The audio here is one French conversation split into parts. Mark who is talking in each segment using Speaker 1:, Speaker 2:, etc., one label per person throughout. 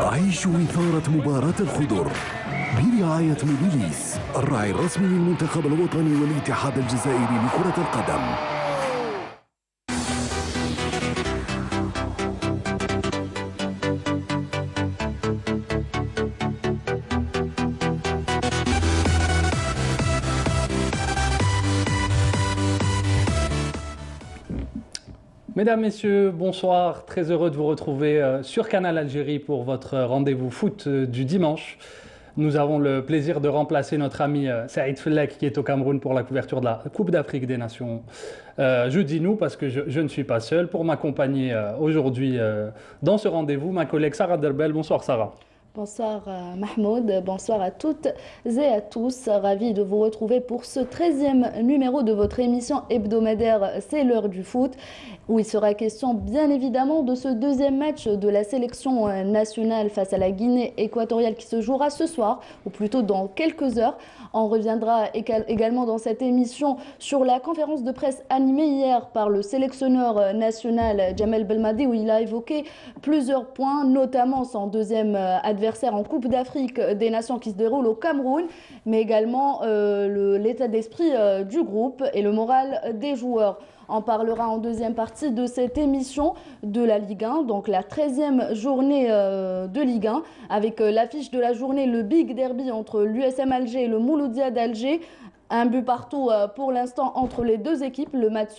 Speaker 1: عيشوا إثارة مباراة الخضر برعاية موبيليس الراعي الرسمي للمنتخب الوطني والاتحاد الجزائري لكرة القدم.
Speaker 2: Mesdames, Messieurs, bonsoir. Très heureux de vous retrouver sur Canal Algérie pour votre rendez-vous foot du dimanche. Nous avons le plaisir de remplacer notre ami Saïd Fellek qui est au Cameroun pour la couverture de la Coupe d'Afrique des Nations. Je dis nous parce que je ne suis pas seul. Pour m'accompagner aujourd'hui dans ce rendez-vous, ma collègue Sarah Derbel. Bonsoir Sarah.
Speaker 3: Bonsoir Mahmoud, bonsoir à toutes et à tous. Ravi de vous retrouver pour ce 13e numéro de votre émission hebdomadaire C'est l'heure du foot, où il sera question bien évidemment de ce deuxième match de la sélection nationale face à la Guinée équatoriale qui se jouera ce soir, ou plutôt dans quelques heures. On reviendra également dans cette émission sur la conférence de presse animée hier par le sélectionneur national Djamel Belmadi, où il a évoqué plusieurs points, notamment son deuxième adversaire en Coupe d'Afrique des Nations qui se déroule au Cameroun, mais également l'état d'esprit du groupe et le moral des joueurs. On parlera en deuxième partie de cette émission de la Ligue 1, donc la 13e journée de Ligue 1, avec l'affiche de la journée, le Big Derby entre l'USM Alger et le Mouloudia d'Alger. Un but partout pour l'instant entre les deux équipes. Le match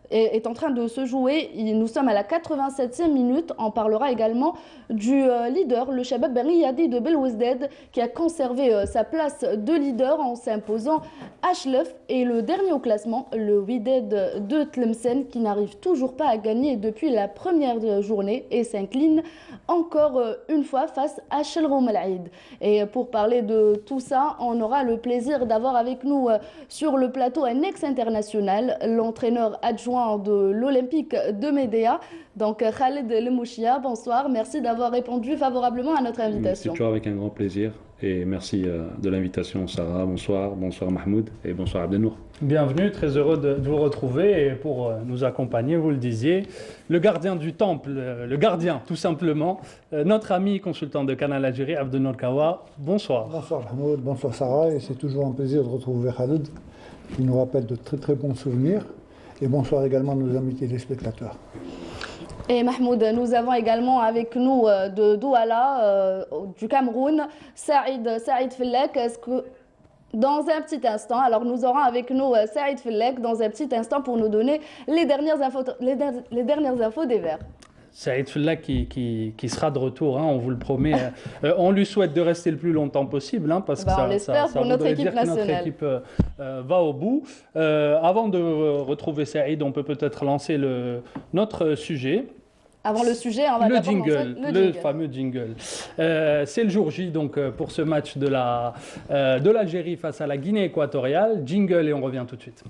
Speaker 3: est en train de se jouer. Nous sommes à la 87e minute. On parlera également du leader, le Shabab Ben Riyadi de Belouizdad, qui a conservé sa place de leader en s'imposant H9. Et le dernier au classement, le Wydad de Tlemcen, qui n'arrive toujours pas à gagner depuis la première journée et s'incline encore une fois face à Shelrom Al-Aïd. Et pour parler de tout ça, on aura le plaisir d'avoir avec nous sur le plateau un ex-international, l'entraîneur adjoint de l'Olympique de Médéa, donc Khaled Lemouchia. Bonsoir, merci d'avoir répondu favorablement à notre invitation.
Speaker 4: C'est toujours avec un grand plaisir et merci de l'invitation Sarah. Bonsoir, bonsoir Mahmoud et bonsoir Abdenour.
Speaker 2: Bienvenue, très heureux de vous retrouver et pour nous accompagner, vous le disiez, le gardien du temple, le gardien tout simplement, notre ami consultant de Canal Algérie, Abdenour Kawa. Bonsoir.
Speaker 5: Bonsoir Mahmoud, bonsoir Sarah, et c'est toujours un plaisir de retrouver Khaled qui nous rappelle de très très bons souvenirs. Et bonsoir également à nos amis téléspectateurs.
Speaker 3: Et Mahmoud, nous avons également avec nous de Douala, du Cameroun, Saïd Fellek. Est-ce que dans un petit instant, alors nous aurons avec nous Saïd Fellek dans un petit instant pour nous donner les dernières infos des Verts.
Speaker 2: Saïd Fellek qui sera de retour, hein, on vous le promet. On lui souhaite de rester le plus longtemps possible, hein, parce que ça
Speaker 3: pour notre équipe nationale.
Speaker 2: Notre équipe va au bout. Avant de retrouver Saïd, on peut peut-être lancer notre sujet.
Speaker 3: Avant le sujet, on va
Speaker 2: le jingle, le fameux jingle. C'est le jour J donc pour ce match de l'Algérie face à la Guinée équatoriale. Jingle et on revient tout de suite.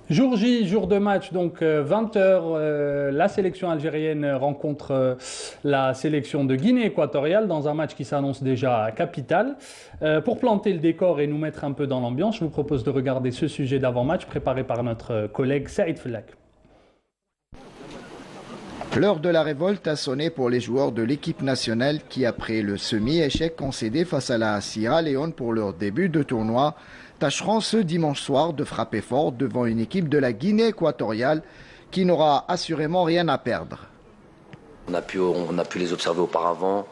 Speaker 2: Jour J, jour de match, donc 20h, la sélection algérienne rencontre la sélection de Guinée équatoriale dans un match qui s'annonce déjà capital. Pour planter le décor et nous mettre un peu dans l'ambiance, je vous propose de regarder ce sujet d'avant-match préparé par notre collègue Saïd Fellek.
Speaker 6: L'heure de la révolte a sonné pour les joueurs de l'équipe nationale qui, après le semi-échec concédé face à la Sierra Leone pour leur début de tournoi, tâcheront ce dimanche soir de frapper fort devant une équipe de la Guinée équatoriale qui n'aura assurément rien à perdre.
Speaker 7: On a pu les observer auparavant.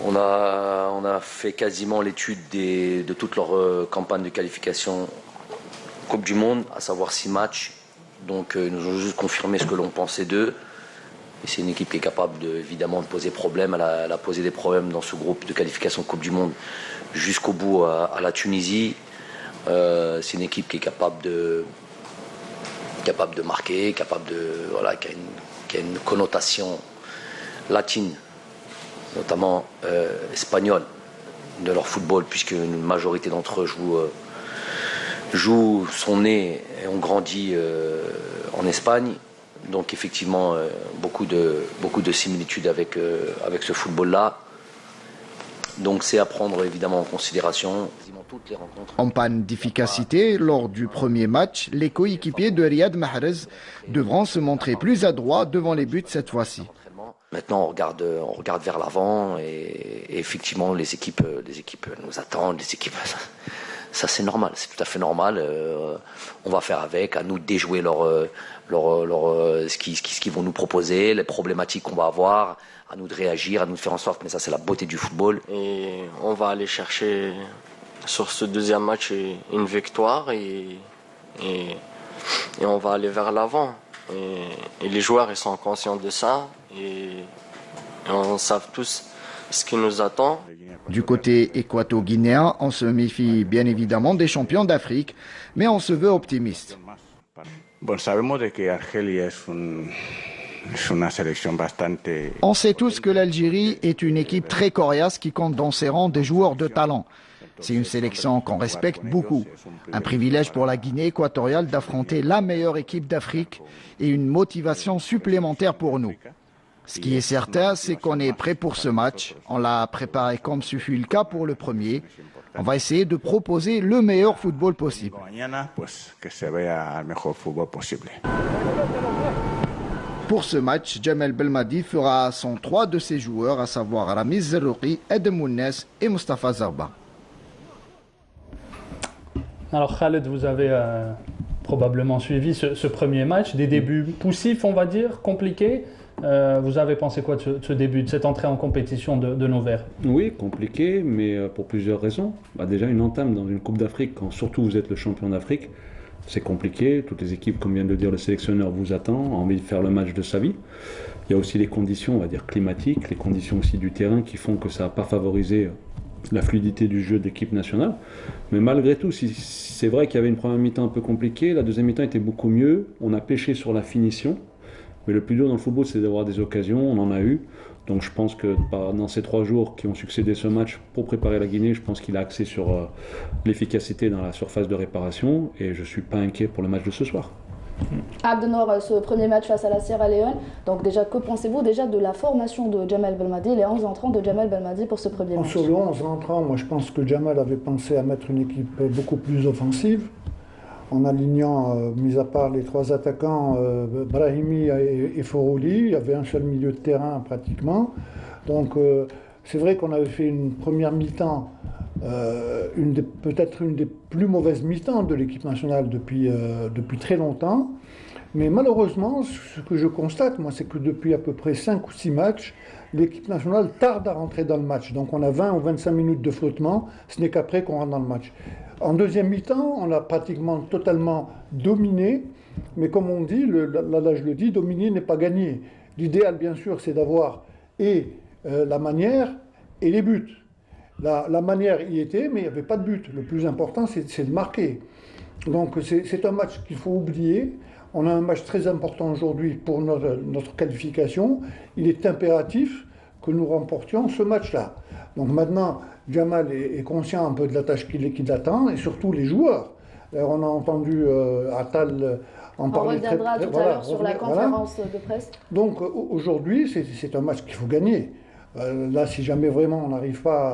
Speaker 7: On a fait quasiment l'étude de toute leur campagne de qualification Coupe du Monde, à savoir 6 matchs. Donc ils nous ont juste confirmé ce que l'on pensait d'eux. Et c'est une équipe qui est capable évidemment de poser problème. Elle a posé des problèmes dans ce groupe de qualification Coupe du Monde jusqu'au bout à la Tunisie. C'est une équipe qui est capable de marquer, qui a une connotation latine, notamment espagnole, de leur football, puisque une majorité d'entre eux sont nés et ont grandi en Espagne. Donc effectivement, beaucoup de similitudes avec ce football-là. Donc c'est à prendre évidemment en considération. Toutes les rencontres.
Speaker 6: En panne d'efficacité, lors du premier match, les coéquipiers de Riyad Mahrez devront se montrer plus adroits devant les buts cette fois-ci.
Speaker 7: Maintenant, on regarde vers l'avant et effectivement, les équipes nous attendent. Les équipes, ça c'est normal, c'est tout à fait normal. On va faire avec, à nous de déjouer ce qu'ils vont nous proposer, les problématiques qu'on va avoir, à nous de réagir, à nous de faire en sorte. Mais ça, c'est la beauté du football.
Speaker 8: Et on va aller chercher sur ce deuxième match une victoire et on va aller vers l'avant. Et les joueurs ils sont conscients de ça et on sait tous ce qui nous attend.
Speaker 6: Du côté équato-guinéen, on se méfie bien évidemment des champions d'Afrique, mais on se veut optimiste. On sait tous que l'Algérie est une équipe très coriace qui compte dans ses rangs des joueurs de talent. C'est une sélection qu'on respecte beaucoup. Un privilège pour la Guinée équatoriale d'affronter la meilleure équipe d'Afrique et une motivation supplémentaire pour nous. Ce qui est certain, c'est qu'on est prêt pour ce match. On l'a préparé comme ce fut le cas pour le premier. On va essayer de proposer le meilleur football possible. Pour ce match, Jamel Belmadi fera son 3 de ses joueurs, à savoir Ramiz Zerouki, Edem Mounnes et Mustafa Zarba.
Speaker 2: Alors Khaled, vous avez probablement suivi ce premier match, des débuts poussifs on va dire, compliqués. Vous avez pensé quoi de ce début, de cette entrée en compétition de nos Verts?
Speaker 4: Oui, compliqué, mais pour plusieurs raisons. Déjà une entame dans une Coupe d'Afrique, quand surtout vous êtes le champion d'Afrique, c'est compliqué. Toutes les équipes, comme vient de le dire le sélectionneur, vous attendent, ont envie de faire le match de sa vie. Il y a aussi les conditions, on va dire climatiques, les conditions aussi du terrain qui font que ça n'a pas favorisé la fluidité du jeu d'équipe nationale. Mais malgré tout, c'est vrai qu'il y avait une première mi-temps un peu compliquée, la deuxième mi-temps était beaucoup mieux, on a pêché sur la finition, mais le plus dur dans le football c'est d'avoir des occasions, on en a eu. Donc je pense que dans ces 3 jours qui ont succédé ce match pour préparer la Guinée, je pense qu'il a axé sur l'efficacité dans la surface de réparation et je ne suis pas inquiet pour le match de ce soir.
Speaker 3: Abdennour, ce premier match face à la Sierra Leone, donc déjà, que pensez-vous déjà de la formation de Jamel Belmadi, les 11 entrants de Jamel Belmadi pour ce premier match?
Speaker 5: Sur le 11 entrants, moi je pense que Jamel avait pensé à mettre une équipe beaucoup plus offensive, en alignant, mis à part les 3 attaquants, Brahimi et Forouli, il y avait un seul milieu de terrain pratiquement. Donc c'est vrai qu'on avait fait une première mi-temps, peut-être une des plus mauvaises mi-temps de l'équipe nationale depuis très longtemps. Mais malheureusement, ce que je constate, moi, c'est que depuis à peu près 5 ou 6 matchs, l'équipe nationale tarde à rentrer dans le match. Donc on a 20 ou 25 minutes de flottement, ce n'est qu'après qu'on rentre dans le match. En deuxième mi-temps, on a pratiquement totalement dominé, mais comme on dit, l'adage le dit, dominer n'est pas gagner. L'idéal, bien sûr, c'est d'avoir la manière et les buts. La manière y était, mais il n'y avait pas de but. Le plus important, c'est de marquer. Donc c'est un match qu'il faut oublier. On a un match très important aujourd'hui pour notre qualification. Il est impératif que nous remportions ce match-là. Donc maintenant, Jamal est conscient un peu de la tâche qui l'attend, et surtout les joueurs. On a entendu Attal en parler.
Speaker 3: On reviendra tout à l'heure sur la conférence de presse.
Speaker 5: Donc aujourd'hui, c'est un match qu'il faut gagner. Là, si jamais vraiment on n'arrive pas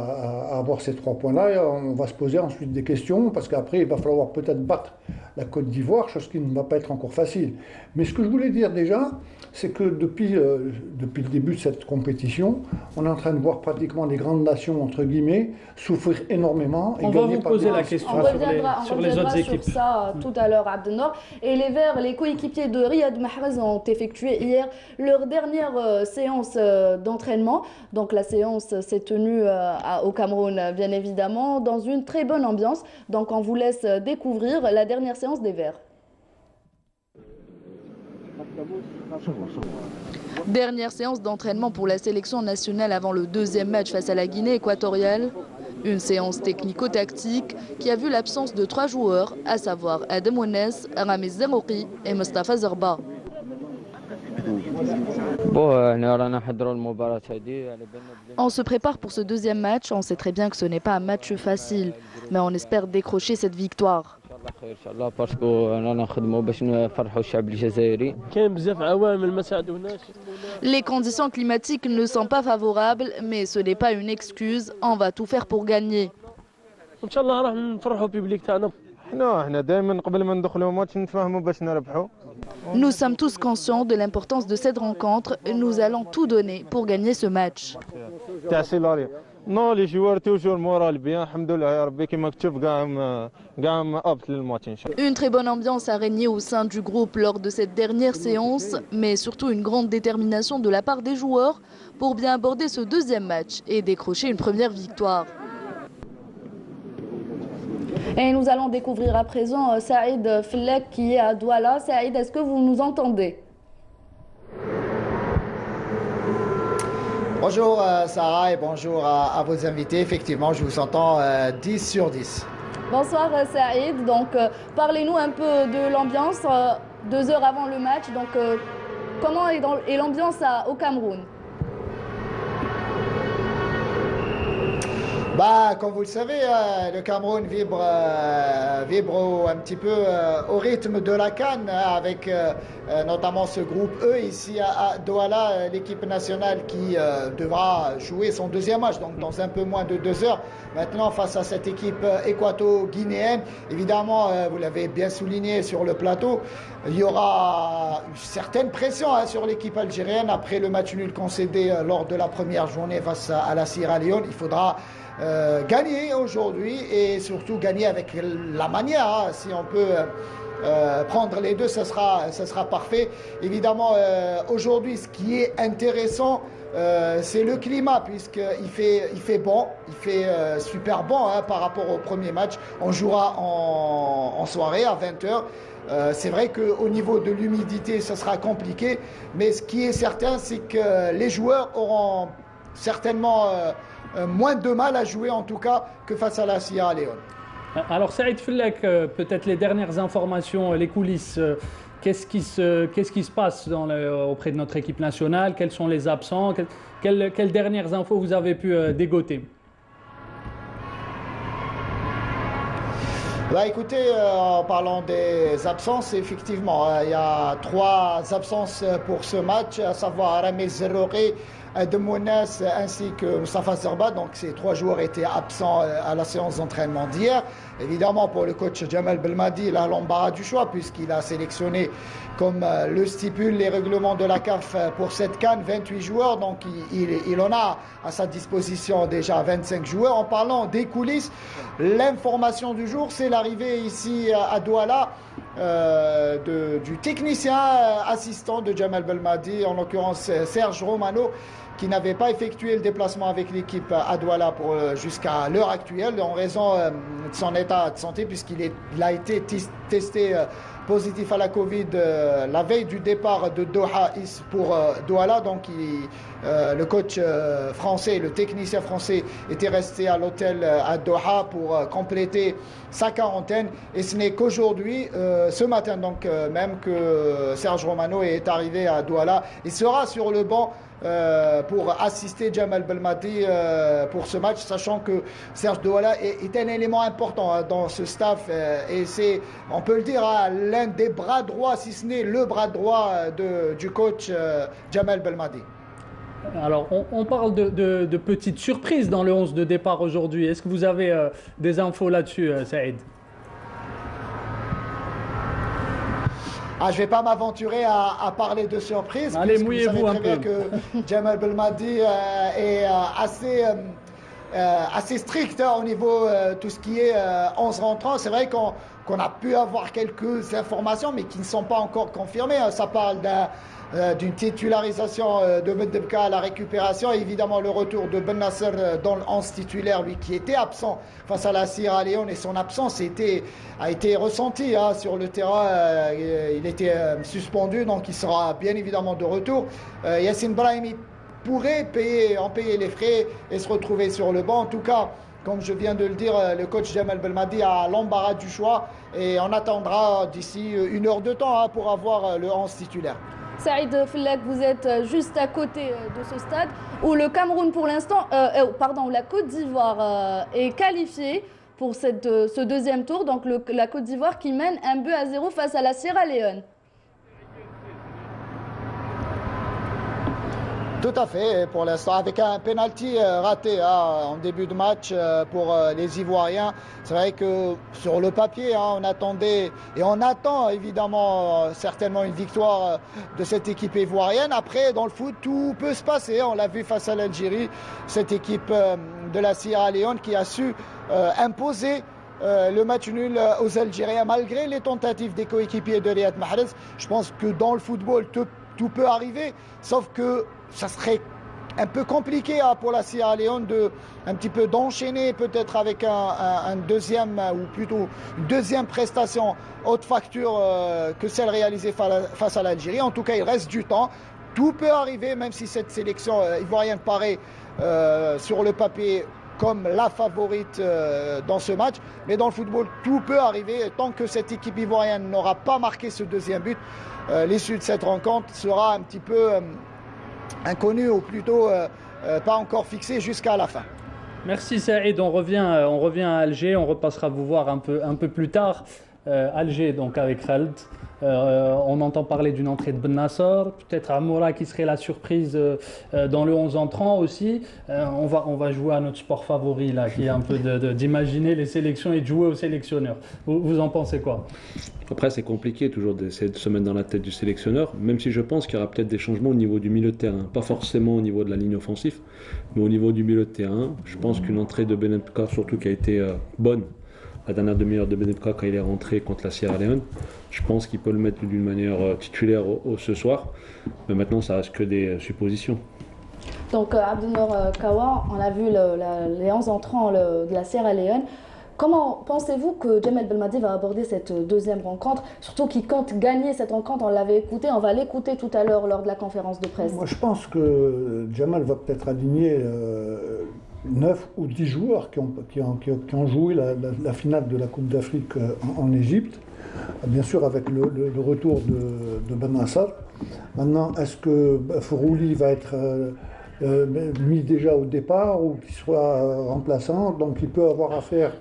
Speaker 5: à avoir ces 3 points-là, on va se poser ensuite des questions, parce qu'après, il va falloir peut-être battre la Côte d'Ivoire, chose qui ne va pas être encore facile. Mais ce que je voulais dire déjà, c'est que depuis le début de cette compétition, on est en train de voir pratiquement les grandes nations, entre guillemets, souffrir énormément.
Speaker 2: On va vous poser la question sur les autres équipes.
Speaker 3: Sur ça tout à l'heure, Abdennour. Et les Verts, les coéquipiers de Riyad Mahrez ont effectué hier leur dernière séance d'entraînement. Donc la séance s'est tenue au Cameroun, bien évidemment, dans une très bonne ambiance. Donc on vous laisse découvrir la dernière séance des Verts. Dernière séance d'entraînement pour la sélection nationale avant le deuxième match face à la Guinée équatoriale. Une séance technico-tactique qui a vu l'absence de 3 joueurs, à savoir Edem Mounnes, Ramiz Zerouki et Mustafa Zarba. On se prépare pour ce deuxième match, on sait très bien que ce n'est pas un match facile, mais on espère décrocher cette victoire. Les conditions climatiques ne sont pas favorables, mais ce n'est pas une excuse, on va tout faire pour gagner. Nous sommes tous conscients de l'importance de cette rencontre. Nous allons tout donner pour gagner ce match.
Speaker 9: Non, les joueurs toujours moral bien, alhamdoulilah,
Speaker 3: Une très bonne ambiance a régné au sein du groupe lors de cette dernière séance, mais surtout une grande détermination de la part des joueurs pour bien aborder ce deuxième match et décrocher une première victoire. Et nous allons découvrir à présent Saïd Fellek qui est à Douala. Saïd, est-ce que vous nous entendez?
Speaker 6: Bonjour Sarah et bonjour à vos invités. Effectivement, je vous entends 10 sur 10.
Speaker 3: Bonsoir Saïd. Donc, parlez-nous un peu de l'ambiance 2 heures avant le match. Donc, comment est l'ambiance au Cameroun?
Speaker 6: Comme vous le savez, le Cameroun vibre un petit peu au rythme de la CAN, avec notamment ce groupe E ici à Douala, l'équipe nationale qui devra jouer son deuxième match, donc dans un peu moins de 2 heures. Maintenant, face à cette équipe équato-guinéenne, évidemment, vous l'avez bien souligné sur le plateau, il y aura une certaine pression sur l'équipe algérienne après le match nul concédé lors de la première journée face à la Sierra Leone. Il faudra gagner aujourd'hui et surtout gagner avec la manière. Si on peut prendre les deux, ça sera parfait. Évidemment, aujourd'hui, ce qui est intéressant, c'est le climat, puisqu'il fait bon, il fait super bon par rapport au premier match. On jouera en soirée à 20h. C'est vrai qu'au niveau de l'humidité, ça sera compliqué, mais ce qui est certain, c'est que les joueurs auront certainement moins de mal à jouer, en tout cas, que face à la Sierra Leone.
Speaker 2: Alors Saïd Fellek, peut-être les dernières informations, les coulisses, qu'est-ce qui se passe auprès de notre équipe nationale? Quels sont les absents? Quelles dernières infos vous avez pu dégoter?
Speaker 6: Écoutez, en parlant des absences, effectivement, il y a 3 absences pour ce match, à savoir Ramez Zerrouri, Demounas ainsi que Moustapha Zerba. Donc ces 3 joueurs étaient absents à la séance d'entraînement d'hier. Évidemment, pour le coach Djamel Belmadi, il a l'embarras du choix puisqu'il a sélectionné, comme le stipulent les règlements de la CAF pour cette CAN, 28 joueurs. Donc il en a à sa disposition déjà 25 joueurs. En parlant des coulisses, l'information du jour, c'est l'arrivée ici à Douala du technicien assistant de Djamel Belmadi, en l'occurrence Serge Romano, qui n'avait pas effectué le déplacement avec l'équipe à Douala jusqu'à l'heure actuelle en raison de son état de santé, puisqu'il a été testé positif à la Covid la veille du départ de Doha pour Douala. Donc le coach français, le technicien français était resté à l'hôtel à Doha pour compléter sa quarantaine, et ce n'est qu'aujourd'hui, ce matin donc même, que Serge Romano est arrivé à Douala et sera sur le banc pour assister Djamel Belmadi pour ce match, sachant que Serge Douala est un élément important dans ce staff et c'est, on peut le dire, l'un des bras droits, si ce n'est le bras droit du coach Djamel Belmadi.
Speaker 2: Alors, on parle de petites surprises dans le 11 de départ aujourd'hui. Est-ce que vous avez des infos là-dessus, Saïd?
Speaker 6: Je ne vais pas m'aventurer à parler de surprise.
Speaker 2: Allez, mouillez-vous un peu.
Speaker 6: Vous savez très bien que Djamel Belmadi est assez strict au niveau tout ce qui est 11 rentrants. C'est vrai qu'on a pu avoir quelques informations, mais qui ne sont pas encore confirmées. Ça parle d'une titularisation de Mendebka à la récupération, et évidemment le retour de Ben Nasser dans le 11 titulaire, lui qui était absent face à la Sierra Leone, et son absence a été ressentie sur le terrain. Il était suspendu, donc il sera bien évidemment de retour. Yassine Brahimi pourrait en payer les frais et se retrouver sur le banc. En tout cas, comme je viens de le dire, le coach Djamel Belmadi a l'embarras du choix, et on attendra d'ici 1 heure de temps pour avoir le 11 titulaire.
Speaker 3: Saïd Fellek, vous êtes juste à côté de ce stade où le Cameroun pour l'instant, la Côte d'Ivoire est qualifiée pour ce deuxième tour. Donc la Côte d'Ivoire qui mène 1-0 face à la Sierra Leone.
Speaker 6: Tout à fait, pour l'instant, avec un penalty raté en début de match pour les Ivoiriens. C'est vrai que sur le papier, on attendait et on attend évidemment certainement une victoire de cette équipe ivoirienne. Après, dans le foot, tout peut se passer. On l'a vu face à l'Algérie, cette équipe de la Sierra Leone qui a su imposer le match nul aux Algériens malgré les tentatives des coéquipiers de Riyad Mahrez. Je pense que dans le football, tout peut arriver, sauf que ça serait un peu compliqué pour la Sierra Leone un petit peu d'enchaîner peut-être avec un deuxième ou plutôt une deuxième prestation haute facture que celle réalisée face à l'Algérie. En tout cas, il reste du temps. Tout peut arriver, même si cette sélection ivoirienne paraît sur le papier comme la favorite dans ce match. Mais dans le football, tout peut arriver. Tant que cette équipe ivoirienne n'aura pas marqué ce deuxième but, l'issue de cette rencontre sera un petit peu inconnue ou plutôt pas encore fixée jusqu'à la fin.
Speaker 2: Merci Saïd, on revient à Alger, on repassera vous voir un peu plus tard. Alger donc avec Khaled. On entend parler d'une entrée de Ben Nassar, peut-être Amoura qui serait la surprise dans le 11 entrant aussi. On va jouer à notre sport favori là, qui est un peu d'imaginer les sélections et de jouer aux sélectionneurs. Vous en pensez quoi?
Speaker 4: Après, c'est compliqué toujours d'essayer de se mettre dans la tête du sélectionneur, même si je pense qu'il y aura peut-être des changements au niveau du milieu de terrain. Pas forcément au niveau de la ligne offensive, mais au niveau du milieu de terrain. Je pense qu'une entrée de Benetka, surtout qui a été bonne, la dernière demi-heure de Benetka quand il est rentré contre la Sierra Leone, je pense qu'il peut le mettre d'une manière titulaire ce soir. Mais maintenant, ça reste que des suppositions.
Speaker 3: Donc, Abdenour Kawa, on a vu les 11 entrants de la Sierra Leone. Comment pensez-vous que Djamel Belmadi va aborder cette deuxième rencontre? Surtout qu'il compte gagner cette rencontre, on l'avait écouté, on va l'écouter tout à l'heure lors de la conférence de presse.
Speaker 5: Moi je pense que Djamel va peut-être aligner 9 ou 10 joueurs qui ont joué la finale de la Coupe d'Afrique en Égypte. Bien sûr avec le retour de Ben Nassar. Maintenant, est-ce que Fourouli va être mis déjà au départ ou qu'il soit remplaçant? Donc il peut avoir affaire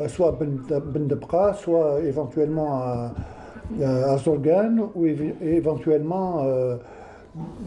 Speaker 5: soit à Ben Debra, soit éventuellement à Zorgan ou éventuellement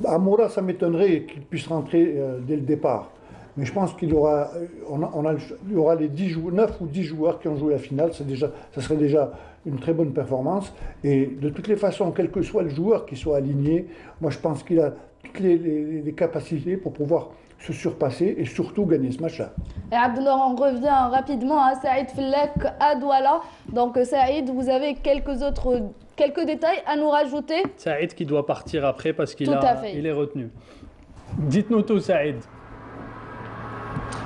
Speaker 5: à Moura. Ça m'étonnerait qu'il puisse rentrer dès le départ. Mais je pense qu'il y aura, il y aura les 9 ou 10 joueurs qui ont joué la finale. Ça serait déjà une très bonne performance. Et de toutes les façons, quel que soit le joueur qui soit aligné, moi je pense qu'il a toutes les capacités pour pouvoir se surpasser et surtout gagner ce match-là.
Speaker 3: Et Abdenour, on revient rapidement à Saïd Fellek à Douala. Donc Saïd, vous avez quelques détails à nous rajouter?
Speaker 2: Saïd qui doit partir après parce qu'il est retenu. Dites-nous tout Saïd.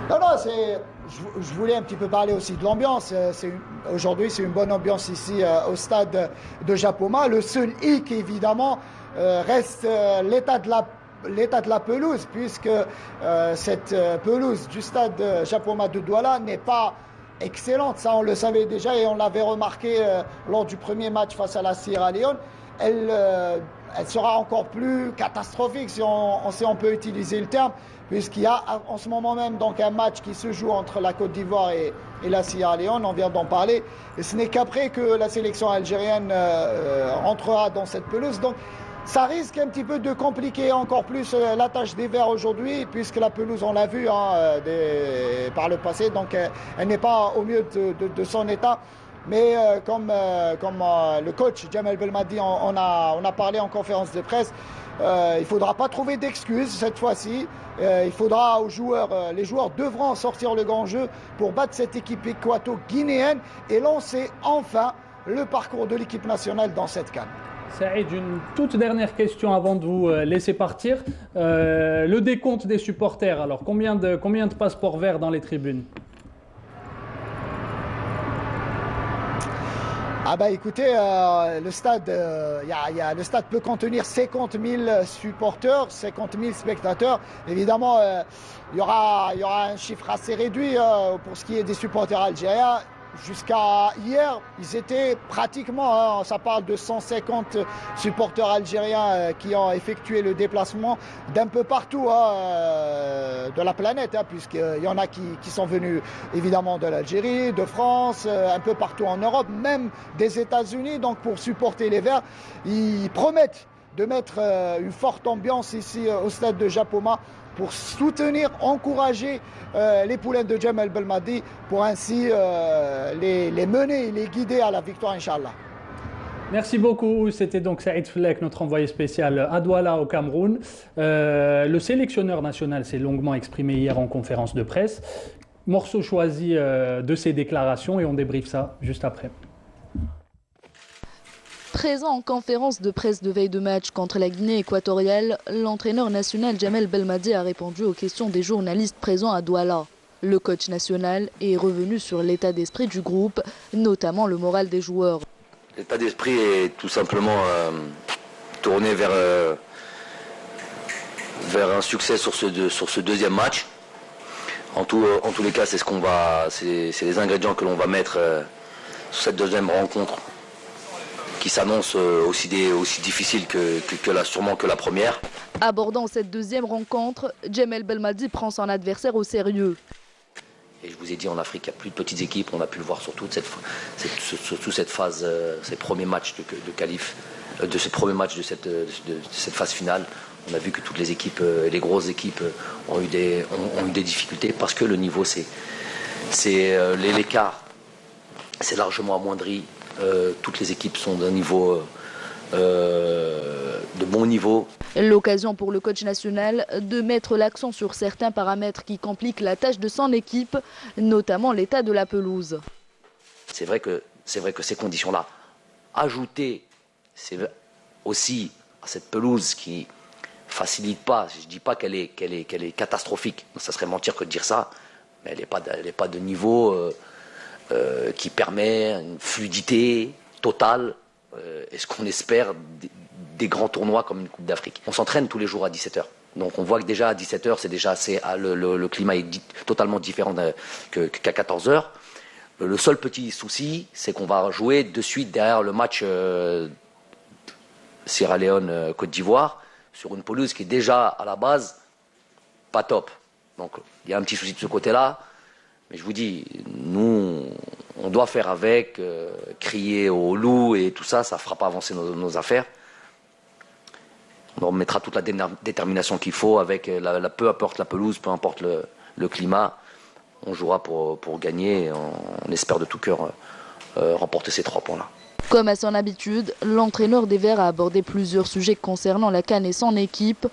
Speaker 6: Non, je voulais un petit peu parler aussi de l'ambiance. Aujourd'hui, c'est une bonne ambiance ici au stade de Japoma. Le seul hic, évidemment, reste l'état de la pelouse, puisque cette pelouse du stade Japoma de Douala n'est pas excellente. Ça, on le savait déjà et on l'avait remarqué lors du premier match face à la Sierra Leone. Elle sera encore plus catastrophique, si on peut utiliser le terme, puisqu'il y a en ce moment même donc un match qui se joue entre la Côte d'Ivoire et la Sierra Leone, on vient d'en parler, et ce n'est qu'après que la sélection algérienne rentrera dans cette pelouse. Donc ça risque un petit peu de compliquer encore plus la tâche des Verts aujourd'hui, puisque la pelouse, on l'a vu par le passé, donc elle n'est pas au mieux de son état. Mais comme le coach Djamel Belmadi on a parlé en conférence de presse, il ne faudra pas trouver d'excuses cette fois-ci. Il faudra aux joueurs, les joueurs devront sortir le grand jeu pour battre cette équipe équato-guinéenne et lancer enfin le parcours de l'équipe nationale dans cette CAN.
Speaker 2: Saïd, une toute dernière question avant de vous laisser partir. Le décompte des supporters, alors combien de passeports verts dans les tribunes?
Speaker 6: Ah bah écoutez, le stade peut contenir 50 000 supporters, 50 000 spectateurs. Évidemment, il y aura un chiffre assez réduit pour ce qui est des supporters algériens. jusqu'à hier, ils étaient pratiquement, ça parle de 150 supporters algériens qui ont effectué le déplacement d'un peu partout de la planète, puisqu'il y en a qui sont venus évidemment de l'Algérie, de France, un peu partout en Europe, même des États-Unis. Donc pour supporter les Verts, ils promettent de mettre une forte ambiance ici au stade de Japoma pour soutenir, encourager les poulains de Djemal Belmadi pour ainsi les mener et les guider à la victoire, Inch'Allah.
Speaker 2: Merci beaucoup. C'était donc Saïd Fellek, notre envoyé spécial à Douala au Cameroun. Le sélectionneur national s'est longuement exprimé hier en conférence de presse. Morceau choisi de ses déclarations et on débriefe ça juste après.
Speaker 3: Présent en conférence de presse de veille de match contre la Guinée équatoriale, l'entraîneur national Djemal Belmadi a répondu aux questions des journalistes présents à Douala. Le coach national est revenu sur l'état d'esprit du groupe, notamment le moral des joueurs.
Speaker 7: L'état d'esprit est tout simplement tourné vers un succès sur ce deuxième match. En tous les cas, c'est les ingrédients que l'on va mettre sur cette deuxième rencontre, qui s'annonce aussi difficile sûrement que la première.
Speaker 3: Abordant cette deuxième rencontre, Djemal Belmadi prend son adversaire au sérieux.
Speaker 7: Et je vous ai dit, en Afrique, il n'y a plus de petites équipes. On a pu le voir sur toute cette phase, ces premiers matchs de qualif, de ce premier match de cette phase finale. On a vu que toutes les équipes, les grosses équipes, ont eu des difficultés parce que le niveau, l'écart, c'est largement amoindri. Toutes les équipes sont d'un niveau de bon niveau.
Speaker 3: L'occasion pour le coach national de mettre l'accent sur certains paramètres qui compliquent la tâche de son équipe, notamment l'état de la pelouse.
Speaker 7: C'est vrai que ces conditions-là, ajoutées aussi à cette pelouse qui facilite pas, je ne dis pas qu'elle est catastrophique, ça serait mentir que de dire ça, mais elle n'est pas de niveau qui permet une fluidité totale et ce qu'on espère des grands tournois comme une Coupe d'Afrique. On s'entraîne tous les jours à 17h. Donc on voit que déjà à 17h, c'est déjà le climat est totalement différent qu'à 14h. Le seul petit souci, c'est qu'on va jouer de suite derrière le match Sierra Leone-Côte d'Ivoire sur une pelouse qui est déjà à la base pas top. Donc il y a un petit souci de ce côté-là. Mais je vous dis, nous, on doit faire avec, crier au loup et tout ça, ça ne fera pas avancer nos affaires. On mettra toute la détermination qu'il faut avec peu importe la pelouse, peu importe le climat. On jouera pour gagner et on espère de tout cœur remporter ces 3 points-là.
Speaker 3: Comme à son habitude, l'entraîneur des Verts a abordé plusieurs sujets concernant la CAN et son équipe.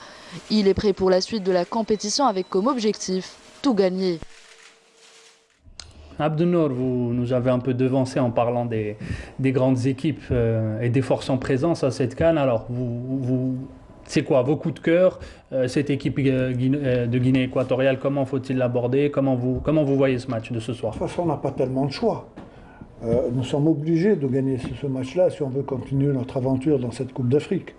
Speaker 3: Il est prêt pour la suite de la compétition avec comme objectif tout gagner.
Speaker 2: Abdenour, vous nous avez un peu devancé en parlant des grandes équipes et des forces en présence à cette CAN. Alors, c'est quoi vos coups de cœur? Cette équipe de Guinée équatoriale, comment faut-il l'aborder? Comment vous voyez ce match de ce soir?
Speaker 5: De toute façon, on n'a pas tellement de choix. Nous sommes obligés de gagner ce match-là si on veut continuer notre aventure dans cette Coupe d'Afrique.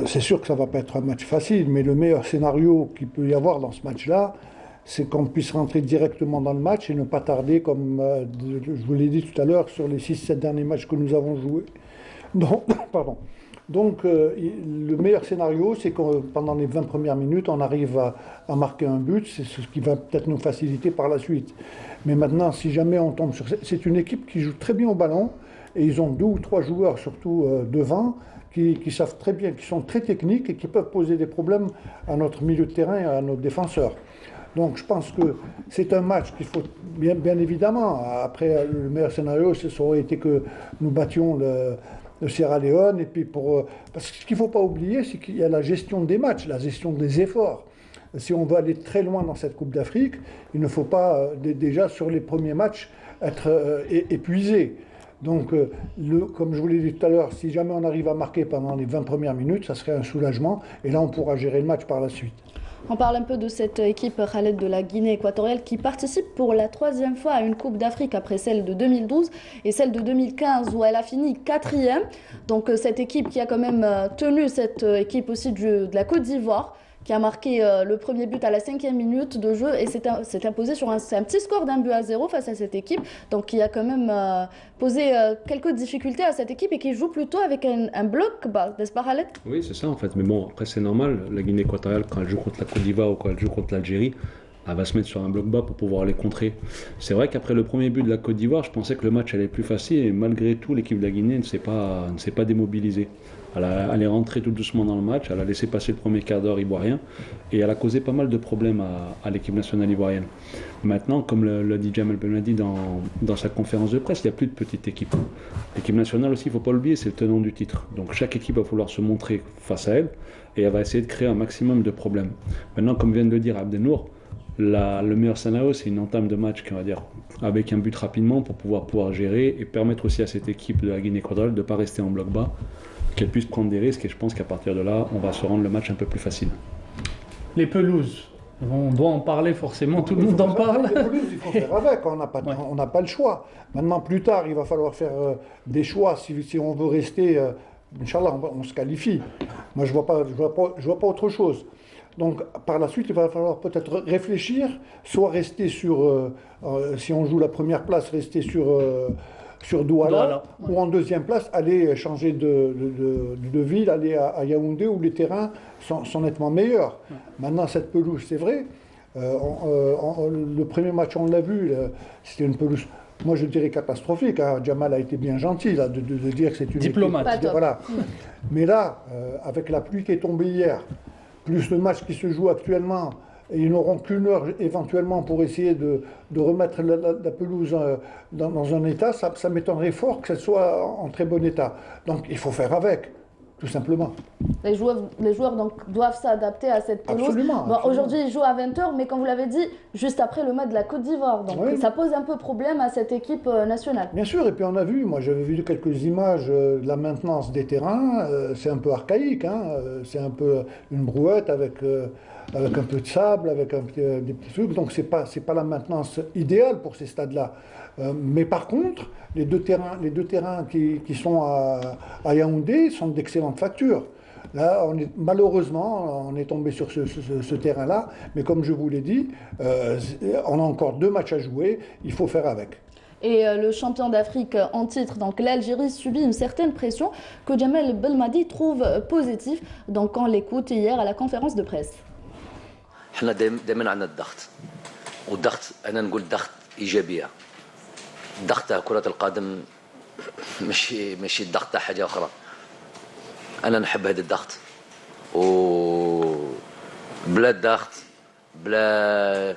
Speaker 5: C'est sûr que ça ne va pas être un match facile, mais le meilleur scénario qu'il peut y avoir dans ce match-là, c'est qu'on puisse rentrer directement dans le match et ne pas tarder, comme je vous l'ai dit tout à l'heure, sur les 6-7 derniers matchs que nous avons joués. Donc, le meilleur scénario, c'est que pendant les 20 premières minutes, on arrive à marquer un but. C'est ce qui va peut-être nous faciliter par la suite. Mais maintenant, si jamais on tombe sur... C'est une équipe qui joue très bien au ballon et ils ont 2 ou 3 joueurs, surtout devant, qui savent très bien, qui sont très techniques et qui peuvent poser des problèmes à notre milieu de terrain et à nos défenseurs. Donc je pense que c'est un match qu'il faut, bien évidemment, après le meilleur scénario, ça aurait été que nous battions le Sierra Leone. Et puis parce que ce qu'il ne faut pas oublier, c'est qu'il y a la gestion des matchs, la gestion des efforts. Si on veut aller très loin dans cette Coupe d'Afrique, il ne faut pas déjà sur les premiers matchs être épuisé. Donc, comme je vous l'ai dit tout à l'heure, si jamais on arrive à marquer pendant les 20 premières minutes, ça serait un soulagement. Et là, on pourra gérer le match par la suite.
Speaker 3: On parle un peu de cette équipe Khaled de la Guinée équatoriale qui participe pour la 3e fois à une Coupe d'Afrique après celle de 2012 et celle de 2015 où elle a fini 4e. Donc cette équipe qui a quand même tenu cette équipe aussi de la Côte d'Ivoire qui a marqué le premier but à la 5e minute de jeu et s'est imposé sur un petit score d'1-0 face à cette équipe. Donc qui a quand même posé quelques difficultés à cette équipe et qui joue plutôt avec un bloc bas, n'est-ce pas Khaled?
Speaker 4: Oui, c'est ça en fait. Mais bon, après c'est normal. La Guinée équatoriale, quand elle joue contre la Côte d'Ivoire ou quand elle joue contre l'Algérie, elle va se mettre sur un bloc bas pour pouvoir les contrer. C'est vrai qu'après le premier but de la Côte d'Ivoire, je pensais que le match allait plus facile et malgré tout, l'équipe de la Guinée ne s'est pas démobilisée. Elle est rentrée tout doucement dans le match, elle a laissé passer le premier quart d'heure ivoirien et elle a causé pas mal de problèmes à l'équipe nationale ivoirienne. Maintenant, comme le dit Jamel Belmadi dans sa conférence de presse, il n'y a plus de petite équipe. L'équipe nationale aussi, il ne faut pas l'oublier, c'est le tenant du titre. Donc chaque équipe va vouloir se montrer face à elle et elle va essayer de créer un maximum de problèmes. Maintenant, comme vient de le dire Abdenour, le meilleur scénario, c'est une entame de match, on va dire, avec un but rapidement pour pouvoir gérer et permettre aussi à cette équipe de la Guinée équatoriale de ne pas rester en bloc bas, qu'elle puisse prendre des risques et je pense qu'à partir de là, on va se rendre le match un peu plus facile.
Speaker 2: Les pelouses, on doit en parler forcément, tout le monde en parle.
Speaker 5: Les pelouses, il faut faire avec, on n'a pas le choix. Maintenant, plus tard, il va falloir faire des choix si on veut rester, Inch'Allah, on se qualifie. Moi, je vois pas autre chose. Donc, par la suite, il va falloir peut-être réfléchir, soit rester sur, si on joue la première place, rester sur Douala, ou en deuxième place, aller changer de ville, aller à Yaoundé, où les terrains sont nettement meilleurs. Maintenant, cette pelouse, c'est vrai, le premier match, on l'a vu, c'était une pelouse, moi je dirais catastrophique, hein. Jamal a été bien gentil là, de dire que c'est une
Speaker 2: diplomate.
Speaker 5: Équipe, voilà. Mais là, avec la pluie qui est tombée hier, plus le match qui se joue actuellement, et ils n'auront qu'une heure éventuellement pour essayer de remettre la pelouse dans un état, ça m'étonnerait fort que ça soit en très bon état. Donc il faut faire avec, tout simplement.
Speaker 3: Les joueurs donc, doivent s'adapter à cette pelouse.
Speaker 5: Absolument.
Speaker 3: Bon, aujourd'hui, ils jouent à 20h, mais comme vous l'avez dit, juste après le match de la Côte d'Ivoire. Donc oui. Ça pose un peu problème à cette équipe nationale.
Speaker 5: Bien sûr, et puis on a vu, moi j'avais vu quelques images de la maintenance des terrains, c'est un peu archaïque, hein, c'est un peu une brouette avec un peu de sable, avec des petits trucs, donc c'est pas la maintenance idéale pour ces stades-là. Mais par contre, les deux terrains qui sont à Yaoundé sont d'excellente facture. Là, malheureusement, on est tombé sur ce terrain-là, mais comme je vous l'ai dit, on a encore 2 matchs à jouer, il faut faire avec.
Speaker 3: Et le champion d'Afrique en titre, donc l'Algérie, subit une certaine pression que Jamel Belmadi trouve positive, donc on l'écoute hier à la conférence de presse.
Speaker 7: احنا دائما عندنا الضغط والضغط انا نقول ضغط ايجابيه الضغط تاع كره القدم ماشي الضغط تاع حاجه اخرى انا نحب هذا الضغط وبلا الضغط بلا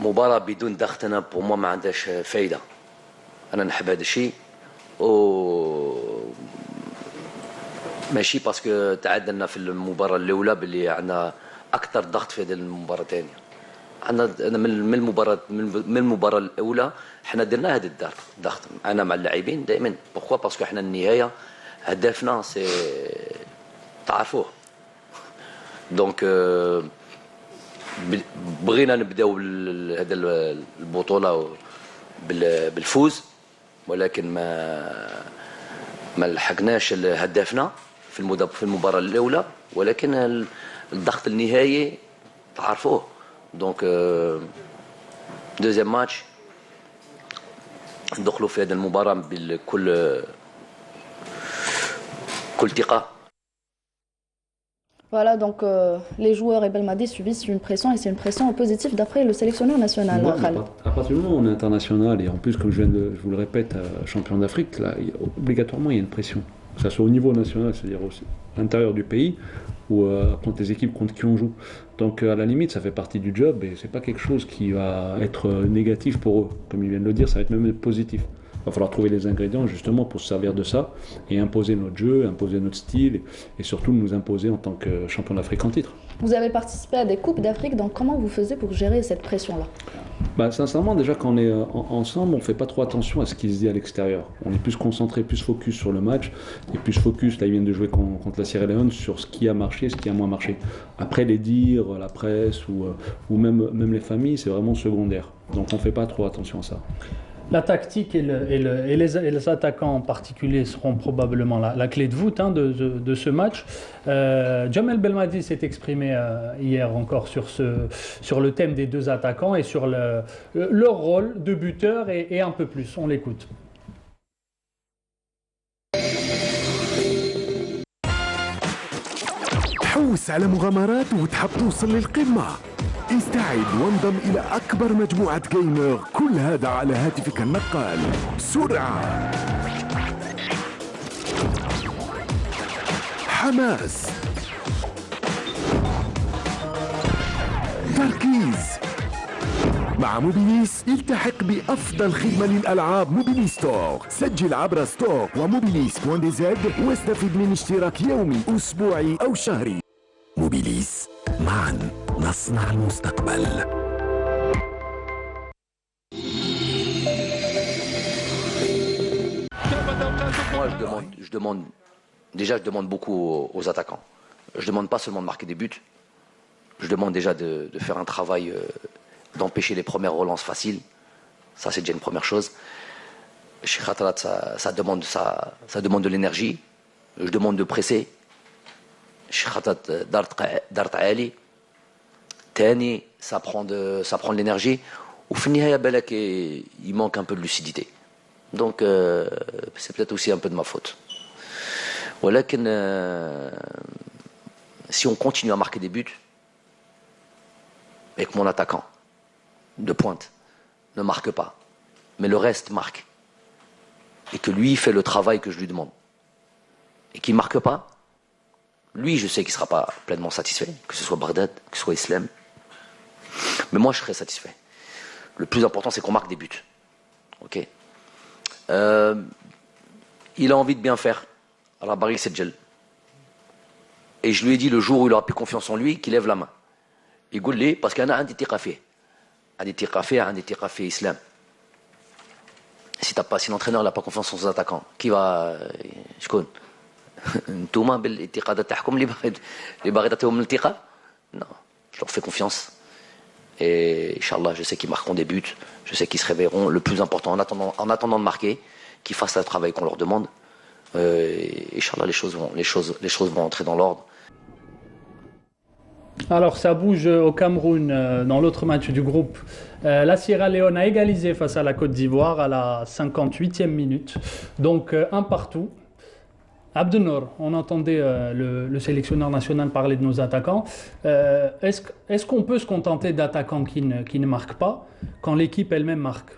Speaker 7: مباراه بدون ضغط انا بور موا ما عندهاش فايده انا نحب هذا الشيء ماشي باسكو تعادلنا في المباراه الاولى باللي عندنا اكثر ضغط في هذه المباراه الثانيه عندنا من المباراه الاولى حنا درنا هذا الضغط انا مع اللاعبين دائما بوركوا باسكو حنا النهايه هدفنا سي تعرفوه دونك بغينا نبداو هذه البطوله بالفوز ولكن ما لحقناش هدفنا في المباراه الاولى ولكن الضغط النهائي تعرفوه دونك دوزيام ماتش ندخلوا في هذه المباراه بكل ثقه.
Speaker 3: Voilà, donc les joueurs et Belmadi subissent une pression et c'est une pression positive d'après le sélectionneur national.
Speaker 4: À partir du moment où on est international et en plus, comme je vous le répète, champion d'Afrique, là, obligatoirement il y a une pression. Que ce soit au niveau national, c'est-à-dire aussi à l'intérieur du pays, ou contre les équipes contre qui on joue. Donc à la limite, ça fait partie du job et c'est pas quelque chose qui va être négatif pour eux. Comme ils viennent de le dire, ça va être même positif. Il va falloir trouver les ingrédients justement pour se servir de ça et imposer notre jeu, imposer notre style et surtout nous imposer en tant que champion d'Afrique en titre.
Speaker 3: Vous avez participé à des Coupes d'Afrique, donc comment vous faisiez pour gérer cette pression-là?
Speaker 4: Sincèrement, déjà quand on est ensemble, on ne fait pas trop attention à ce qui se dit à l'extérieur. On est plus concentré, plus focus sur le match et plus focus, là ils viennent de jouer contre la Sierra Leone, sur ce qui a marché, ce qui a moins marché. Après les dires, la presse ou même les familles, c'est vraiment secondaire. Donc on ne fait pas trop attention à ça.
Speaker 2: La tactique et les attaquants en particulier seront probablement la clé de voûte de ce match. Jamel Belmadi s'est exprimé hier encore sur le thème des deux attaquants et sur leur rôle de buteur et un peu plus. On l'écoute.
Speaker 1: حوس على مغامرات وتحب توصل للقمة. استعد وانضم إلى أكبر مجموعة جيمر، كل هذا على هاتفك النقال. سرعة، حماس، تركيز. مع موبيليس التحق بأفضل خدمة للألعاب موبيليس ستور. سجل عبر ستور وموبيليس.dz واستفيد من اشتراك يومي أسبوعي أو شهري. موبيليس، معا نصنع المستقبل.
Speaker 7: Moi, je demande beaucoup aux attaquants. Je demande pas seulement de marquer des buts. Je demande déjà de faire un travail, d'empêcher les premières relances faciles. Ça, c'est déjà une première chose. Chez Khatrat, ça demande de l'énergie. Je demande de presser. Chez Khatrat, Dart Ali. Tani, ça prend de l'énergie. Au final, il manque un peu de lucidité. Donc, c'est peut-être aussi un peu de ma faute. Voilà que si on continue à marquer des buts, et que mon attaquant de pointe ne marque pas, mais le reste marque, et que lui fait le travail que je lui demande, et qu'il ne marque pas, lui, je sais qu'il ne sera pas pleinement satisfait, que ce soit Bagdad, que ce soit Islam. Mais moi, je serai satisfait. Le plus important, c'est qu'on marque des buts. Ok. Il a envie de bien faire. Alors, Barry Sedjel. Et je lui ai dit le jour où il aura plus confiance en lui, qu'il lève la main. Il dit parce qu'il y en a un tiqafé islam. Si l'entraîneur n'a pas confiance en ses attaquants, qui va شكون نتوما بالاتقادات تاعكم اللي باغي تعطيهم الثقه. Non, je leur fais confiance. Et Inch'Allah, je sais qu'ils marqueront des buts, je sais qu'ils se réveilleront. Le plus important, en attendant de marquer, qu'ils fassent le travail qu'on leur demande. Et Inch'Allah, les choses vont entrer dans l'ordre.
Speaker 2: Alors ça bouge au Cameroun dans l'autre match du groupe. La Sierra Leone a égalisé face à la Côte d'Ivoire à la 58e minute. Donc un partout. Abdenour, on entendait le sélectionneur national parler de nos attaquants. Est-ce qu'on peut se contenter d'attaquants qui ne marquent pas quand l'équipe elle-même marque?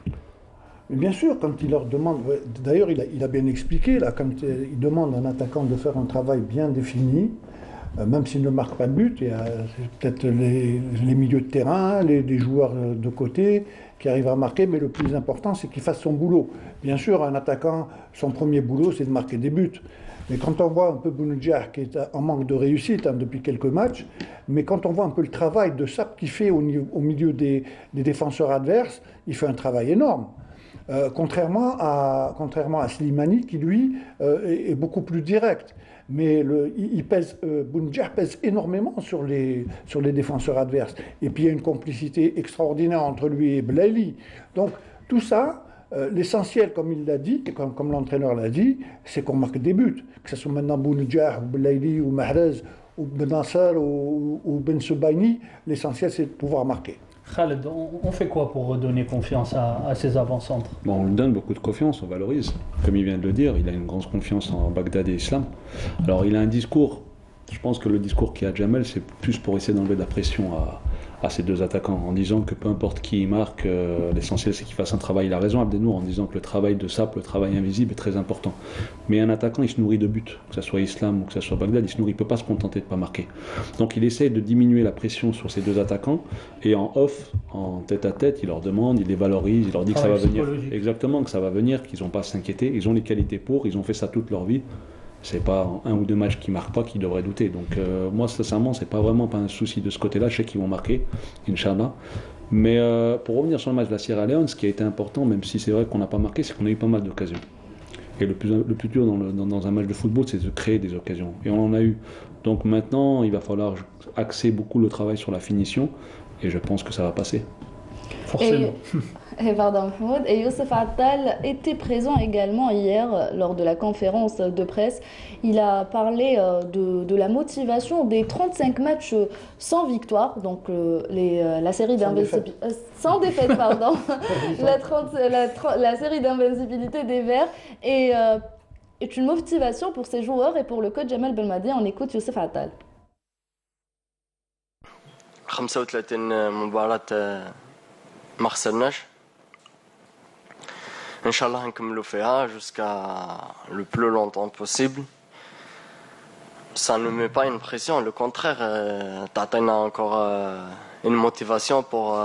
Speaker 5: Mais bien sûr, quand il leur demande, d'ailleurs il a bien expliqué, là, quand il demande à un attaquant de faire un travail bien défini, même s'il ne marque pas de but, il y a peut-être les milieux de terrain, les joueurs de côté qui arrivent à marquer, mais le plus important c'est qu'il fasse son boulot. Bien sûr, un attaquant, son premier boulot c'est de marquer des buts. Mais quand on voit un peu Bounedjah qui est en manque de réussite depuis quelques matchs, mais quand on voit un peu le travail de Sap qu'il fait au milieu des défenseurs adverses, il fait un travail énorme. Contrairement à Slimani qui lui est beaucoup plus direct. Mais Bounedjah pèse énormément sur les défenseurs adverses. Et puis il y a une complicité extraordinaire entre lui et Blaili. Donc tout ça, l'essentiel, comme il l'a dit, et comme l'entraîneur l'a dit, c'est qu'on marque des buts. Que ce soit maintenant Bounedjah, ou Blaili, ou Mahrez, ou Ben Nasser, ou Ben Soubaini, l'essentiel c'est de pouvoir marquer.
Speaker 2: Khaled, on fait quoi pour redonner confiance à ces avant-centres?
Speaker 4: On lui donne beaucoup de confiance, on valorise. Comme il vient de le dire, il a une grande confiance en Bagdad et Islam. Alors il a un discours, je pense que le discours qu'il y a Jamel, c'est plus pour essayer d'enlever de la pression à ces deux attaquants, en disant que peu importe qui marque, l'essentiel c'est qu'il fasse un travail. Il a raison Abdenour en disant que le travail de Sap, le travail invisible est très important. Mais un attaquant, il se nourrit de buts, que ce soit Islam ou que ce soit Bagdad, il ne peut pas se contenter de ne pas marquer. Donc il essaie de diminuer la pression sur ces deux attaquants, et en off, en tête à tête, il leur demande, il les valorise, il leur dit que ça va venir. Exactement, que ça va venir, qu'ils n'ont pas à s'inquiéter, ils ont les qualités pour, ils ont fait ça toute leur vie. C'est pas en un ou deux matchs qui marquent pas qu'ils devraient douter. Donc moi sincèrement c'est pas vraiment un souci de ce côté-là. Je sais qu'ils vont marquer, Inch'Allah. Mais pour revenir sur le match de la Sierra Leone, ce qui a été important, même si c'est vrai qu'on n'a pas marqué, c'est qu'on a eu pas mal d'occasions. Et le plus dur dans un match de football, c'est de créer des occasions. Et on en a eu. Donc maintenant, il va falloir axer beaucoup le travail sur la finition. Et je pense que ça va passer.
Speaker 2: Forcément.
Speaker 3: Et pardon, Mahmoud. Et Youssef Attal était présent également hier lors de la conférence de presse. Il a parlé de la motivation des 35 matchs sans victoire, donc la série d'invincibilité. Sans défaite, pardon. La série d'invincibilité des Verts est une motivation pour ses joueurs et pour le coach Jamal Belmadi. On écoute Youssef Attal.
Speaker 8: 35 مباراة ما خسرناش ان شاء الله نكملوا فيها jusqu'à le plus longtemps possible. Ça ne met pas une pression, le contraire, تعطينا encore une motivation pour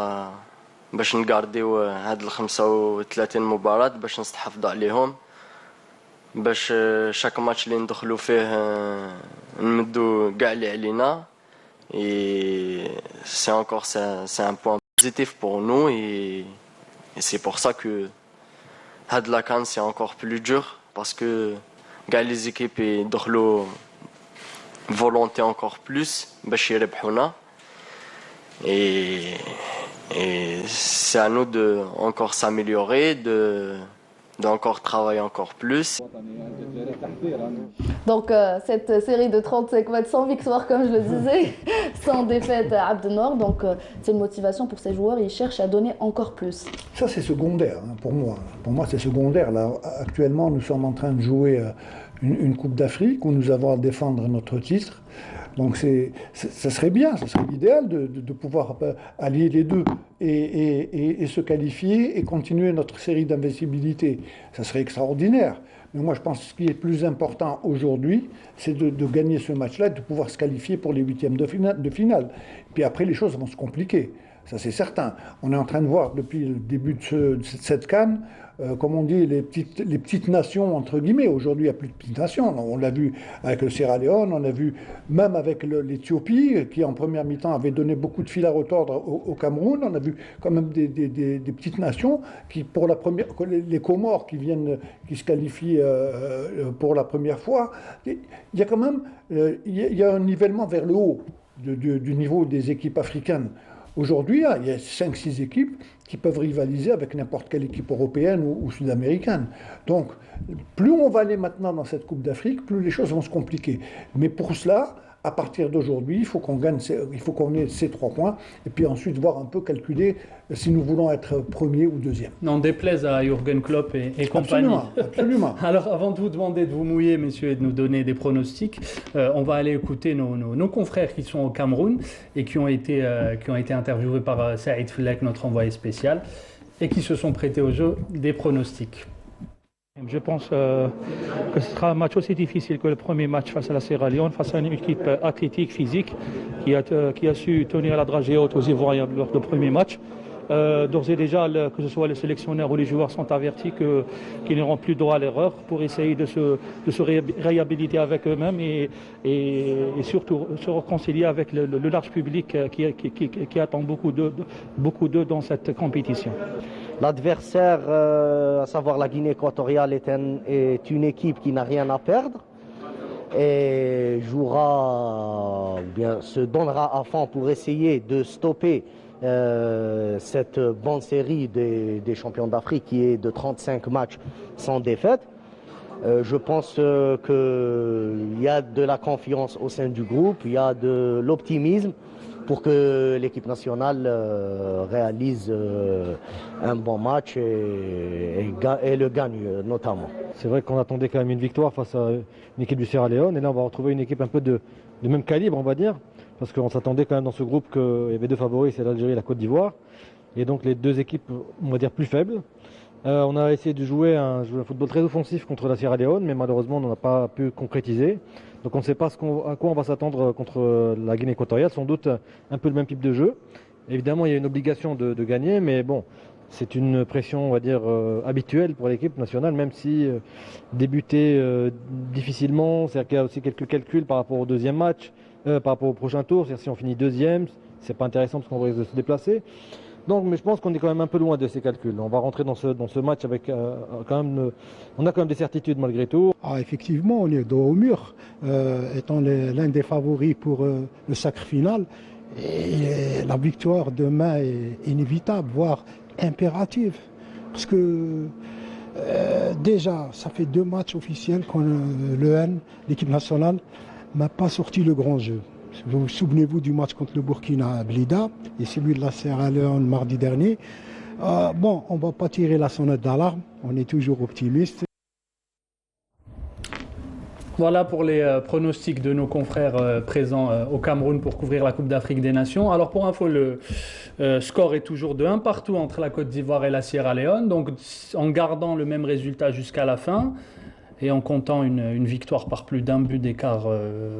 Speaker 8: باش نغارديو هاد ال 35 مباراة باش نستحفظوا عليهم باش شاك ماتش اللي ندخلوا فيه نمدوا كاع اللي علينا. Et c'est un point positif pour nous et c'est pour ça que had la CAN c'est encore plus dur parce que les équipes يدخلوا volonté encore plus باش يربحونا et c'est à nous de encore s'améliorer, d'encore travailler encore plus.
Speaker 3: Donc cette série de 35 matchs sans victoire, comme je le disais, sans défaite à Abdenor, donc c'est une motivation pour ces joueurs, ils cherchent à donner encore plus.
Speaker 5: Ça c'est secondaire pour moi. Pour moi c'est secondaire. Là, actuellement nous sommes en train de jouer une Coupe d'Afrique où nous avons à défendre notre titre. Donc ça serait bien, ça serait l'idéal de pouvoir allier les deux et se qualifier et continuer notre série d'invincibilité. Ça serait extraordinaire. Mais moi je pense que ce qui est plus important aujourd'hui, c'est de gagner ce match-là et de pouvoir se qualifier pour les huitièmes de finale. Puis après les choses vont se compliquer, ça c'est certain. On est en train de voir depuis le début de cette CAN, comme on dit, les petites nations, entre guillemets. Aujourd'hui, il n'y a plus de petites nations. On l'a vu avec le Sierra Leone, on l'a vu même avec l'Éthiopie, qui en première mi-temps avait donné beaucoup de fil à retordre au Cameroun. On a vu quand même des petites nations qui, pour la première, les Comores qui se qualifient pour la première fois. Il y a quand même il y a un nivellement vers le haut du niveau des équipes africaines. Aujourd'hui, il y a 5-6 équipes qui peuvent rivaliser avec n'importe quelle équipe européenne ou sud-américaine. Donc, plus on va aller maintenant dans cette Coupe d'Afrique, plus les choses vont se compliquer. Mais pour cela, à partir d'aujourd'hui, il faut qu'on ait ces 3 points et puis ensuite voir un peu calculer si nous voulons être premier ou deuxième.
Speaker 2: N'en déplaise à Jürgen Klopp et compagnie.
Speaker 5: Absolument.
Speaker 2: Alors, avant de vous demander de vous mouiller, messieurs, et de nous donner des pronostics, on va aller écouter nos confrères qui sont au Cameroun et qui ont été interviewés par Saïd Fellek, notre envoyé spécial, et qui se sont prêtés au jeu des pronostics.
Speaker 10: Je pense que ce sera un match aussi difficile que le premier match face à la Sierra Leone, face à une équipe athlétique, physique, qui a su tenir la dragée haute aux Ivoiriens lors du premier match. D'ores et déjà, que ce soit les sélectionneurs ou les joueurs sont avertis qu'ils n'auront plus droit à l'erreur pour essayer de se réhabiliter avec eux-mêmes et surtout se réconcilier avec le large public qui attend beaucoup d'eux dans cette compétition.
Speaker 11: L'adversaire, à savoir la Guinée équatoriale, est une équipe qui n'a rien à perdre et se donnera à fond pour essayer de stopper cette bonne série des champions d'Afrique qui est de 35 matchs sans défaite. Je pense qu'il y a de la confiance au sein du groupe, il y a de l'optimisme pour que l'équipe nationale réalise un bon match et le gagne notamment.
Speaker 9: C'est vrai qu'on attendait quand même une victoire face à une équipe du Sierra Leone et là on va retrouver une équipe un peu de même calibre, on va dire, parce qu'on s'attendait quand même dans ce groupe qu'il y avait 2 favoris, c'est l'Algérie et la Côte d'Ivoire, et donc les 2 équipes, on va dire, plus faibles. On a essayé de jouer un football très offensif contre la Sierra Leone, mais malheureusement on n'a pas pu concrétiser. Donc on ne sait pas à quoi on va s'attendre contre la Guinée équatoriale, sans doute un peu le même type de jeu. Évidemment il y a une obligation de gagner, mais bon, c'est une pression, on va dire, habituelle pour l'équipe nationale, même si débuter difficilement, c'est-à-dire qu'il y a aussi quelques calculs par rapport au deuxième match, par rapport au prochain tour, c'est-à-dire si on finit deuxième, c'est pas intéressant parce qu'on risque de se déplacer. Donc, mais je pense qu'on est quand même un peu loin de ces calculs. On va rentrer dans ce match avec on a quand même des certitudes malgré tout.
Speaker 12: Ah, effectivement, on est dos au mur, étant l'un des favoris pour le sacre final. Et la victoire demain est inévitable, voire impérative. Parce que déjà, ça fait 2 matchs officiels quand l'équipe nationale, n'a pas sorti le grand jeu. Vous souvenez-vous du match contre le Burkina à Blida et celui de la Sierra Leone mardi dernier. Bon, on ne va pas tirer la sonnette d'alarme, on est toujours optimiste.
Speaker 2: Voilà pour les pronostics de nos confrères présents au Cameroun pour couvrir la Coupe d'Afrique des Nations. Alors pour info, le score est toujours de 1 partout entre la Côte d'Ivoire et la Sierra Leone, donc en gardant le même résultat jusqu'à la fin et en comptant une victoire par plus d'1 but d'écart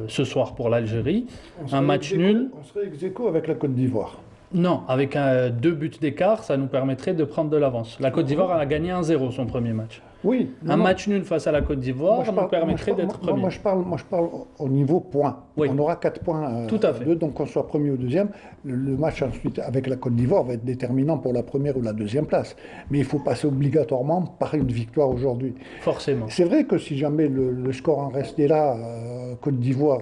Speaker 2: ce soir pour l'Algérie. Un match nul.
Speaker 5: On serait ex-aequo avec la Côte d'Ivoire.
Speaker 2: Non, avec 2 buts d'écart, ça nous permettrait de prendre de l'avance. La Côte d'Ivoire a gagné 1-0 son premier match.
Speaker 5: Oui.
Speaker 2: Un match nul face à la Côte d'Ivoire nous permettrait d'être premier.
Speaker 5: Moi, je parle au niveau points.
Speaker 2: Oui.
Speaker 5: On aura 4 points.
Speaker 2: Tout à fait.
Speaker 5: Donc, qu'on soit premier ou deuxième, le match ensuite avec la Côte d'Ivoire va être déterminant pour la première ou la deuxième place. Mais il faut passer obligatoirement par une victoire aujourd'hui.
Speaker 2: Forcément.
Speaker 5: C'est vrai que si jamais le score en restait là, Côte d'Ivoire,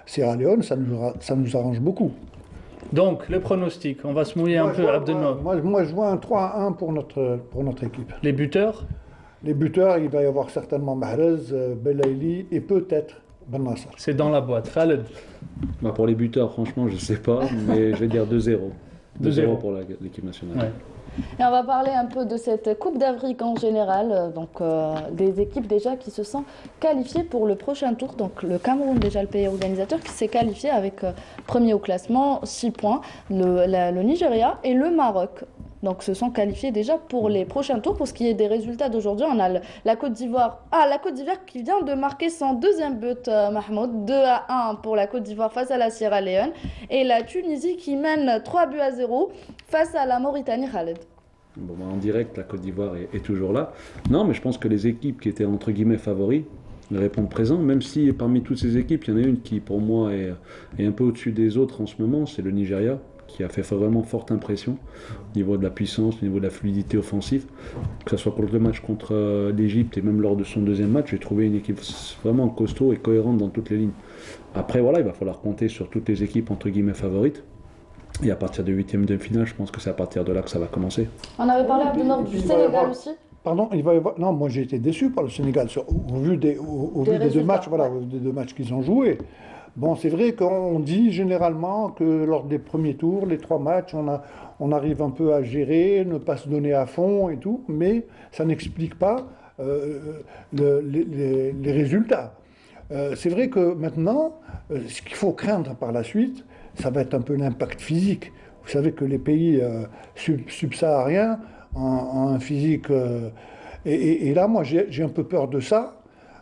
Speaker 5: Sierra Leone, ça nous arrange beaucoup.
Speaker 2: Donc, les pronostics, on va se mouiller un peu, Abdelnour.
Speaker 5: Moi, je vois un 3-1 pour notre équipe.
Speaker 2: Les buteurs?
Speaker 5: Les buteurs, il va y avoir certainement Mahrez, Belaïli et peut-être Ben Nasser.
Speaker 2: C'est dans la boîte. Khaled?
Speaker 4: Pour les buteurs, franchement, je ne sais pas, mais je vais dire 2-0. 2-0 pour l'équipe nationale.
Speaker 3: Ouais. Et on va parler un peu de cette Coupe d'Afrique en général, donc des équipes déjà qui se sont qualifiées pour le prochain tour. Donc le Cameroun, déjà le pays organisateur, qui s'est qualifié avec premier au classement, 6 points, le Nigeria et le Maroc. Donc se sont qualifiés déjà pour les prochains tours. Pour ce qui est des résultats d'aujourd'hui, on a la Côte d'Ivoire. La Côte d'Ivoire qui vient de marquer son deuxième but, Mahmoud, 2-1 pour la Côte d'Ivoire face à la Sierra Leone. Et la Tunisie qui mène 3-0 face à la Mauritanie, Khaled.
Speaker 4: En direct, la Côte d'Ivoire est toujours là. Non, mais je pense que les équipes qui étaient entre guillemets favoris répondent présent, même si parmi toutes ces équipes, il y en a une qui pour moi est un peu au-dessus des autres en ce moment, c'est le Nigeria, qui a fait vraiment forte impression au niveau de la puissance, au niveau de la fluidité offensive. Que ce soit pour le match contre l'Égypte et même lors de son deuxième match, j'ai trouvé une équipe vraiment costaud et cohérente dans toutes les lignes. Après, voilà, il va falloir compter sur toutes les équipes entre guillemets favorites. Et à partir de 8e de finale, je pense que c'est à partir de là que ça va commencer.
Speaker 3: On avait parlé du Sénégal aussi.
Speaker 5: Pardon, il va y avoir... Non, moi j'ai été déçu par le Sénégal au vu des 2 matchs, voilà, des 2 matchs qu'ils ont joués. Bon, c'est vrai qu'on dit généralement que lors des premiers tours, les 3 matchs, on arrive un peu à gérer, ne pas se donner à fond et tout, mais ça n'explique pas les résultats. C'est vrai que maintenant, ce qu'il faut craindre par la suite, ça va être un peu l'impact physique. Vous savez que les pays subsahariens ont un physique... Et là, moi, j'ai un peu peur de ça.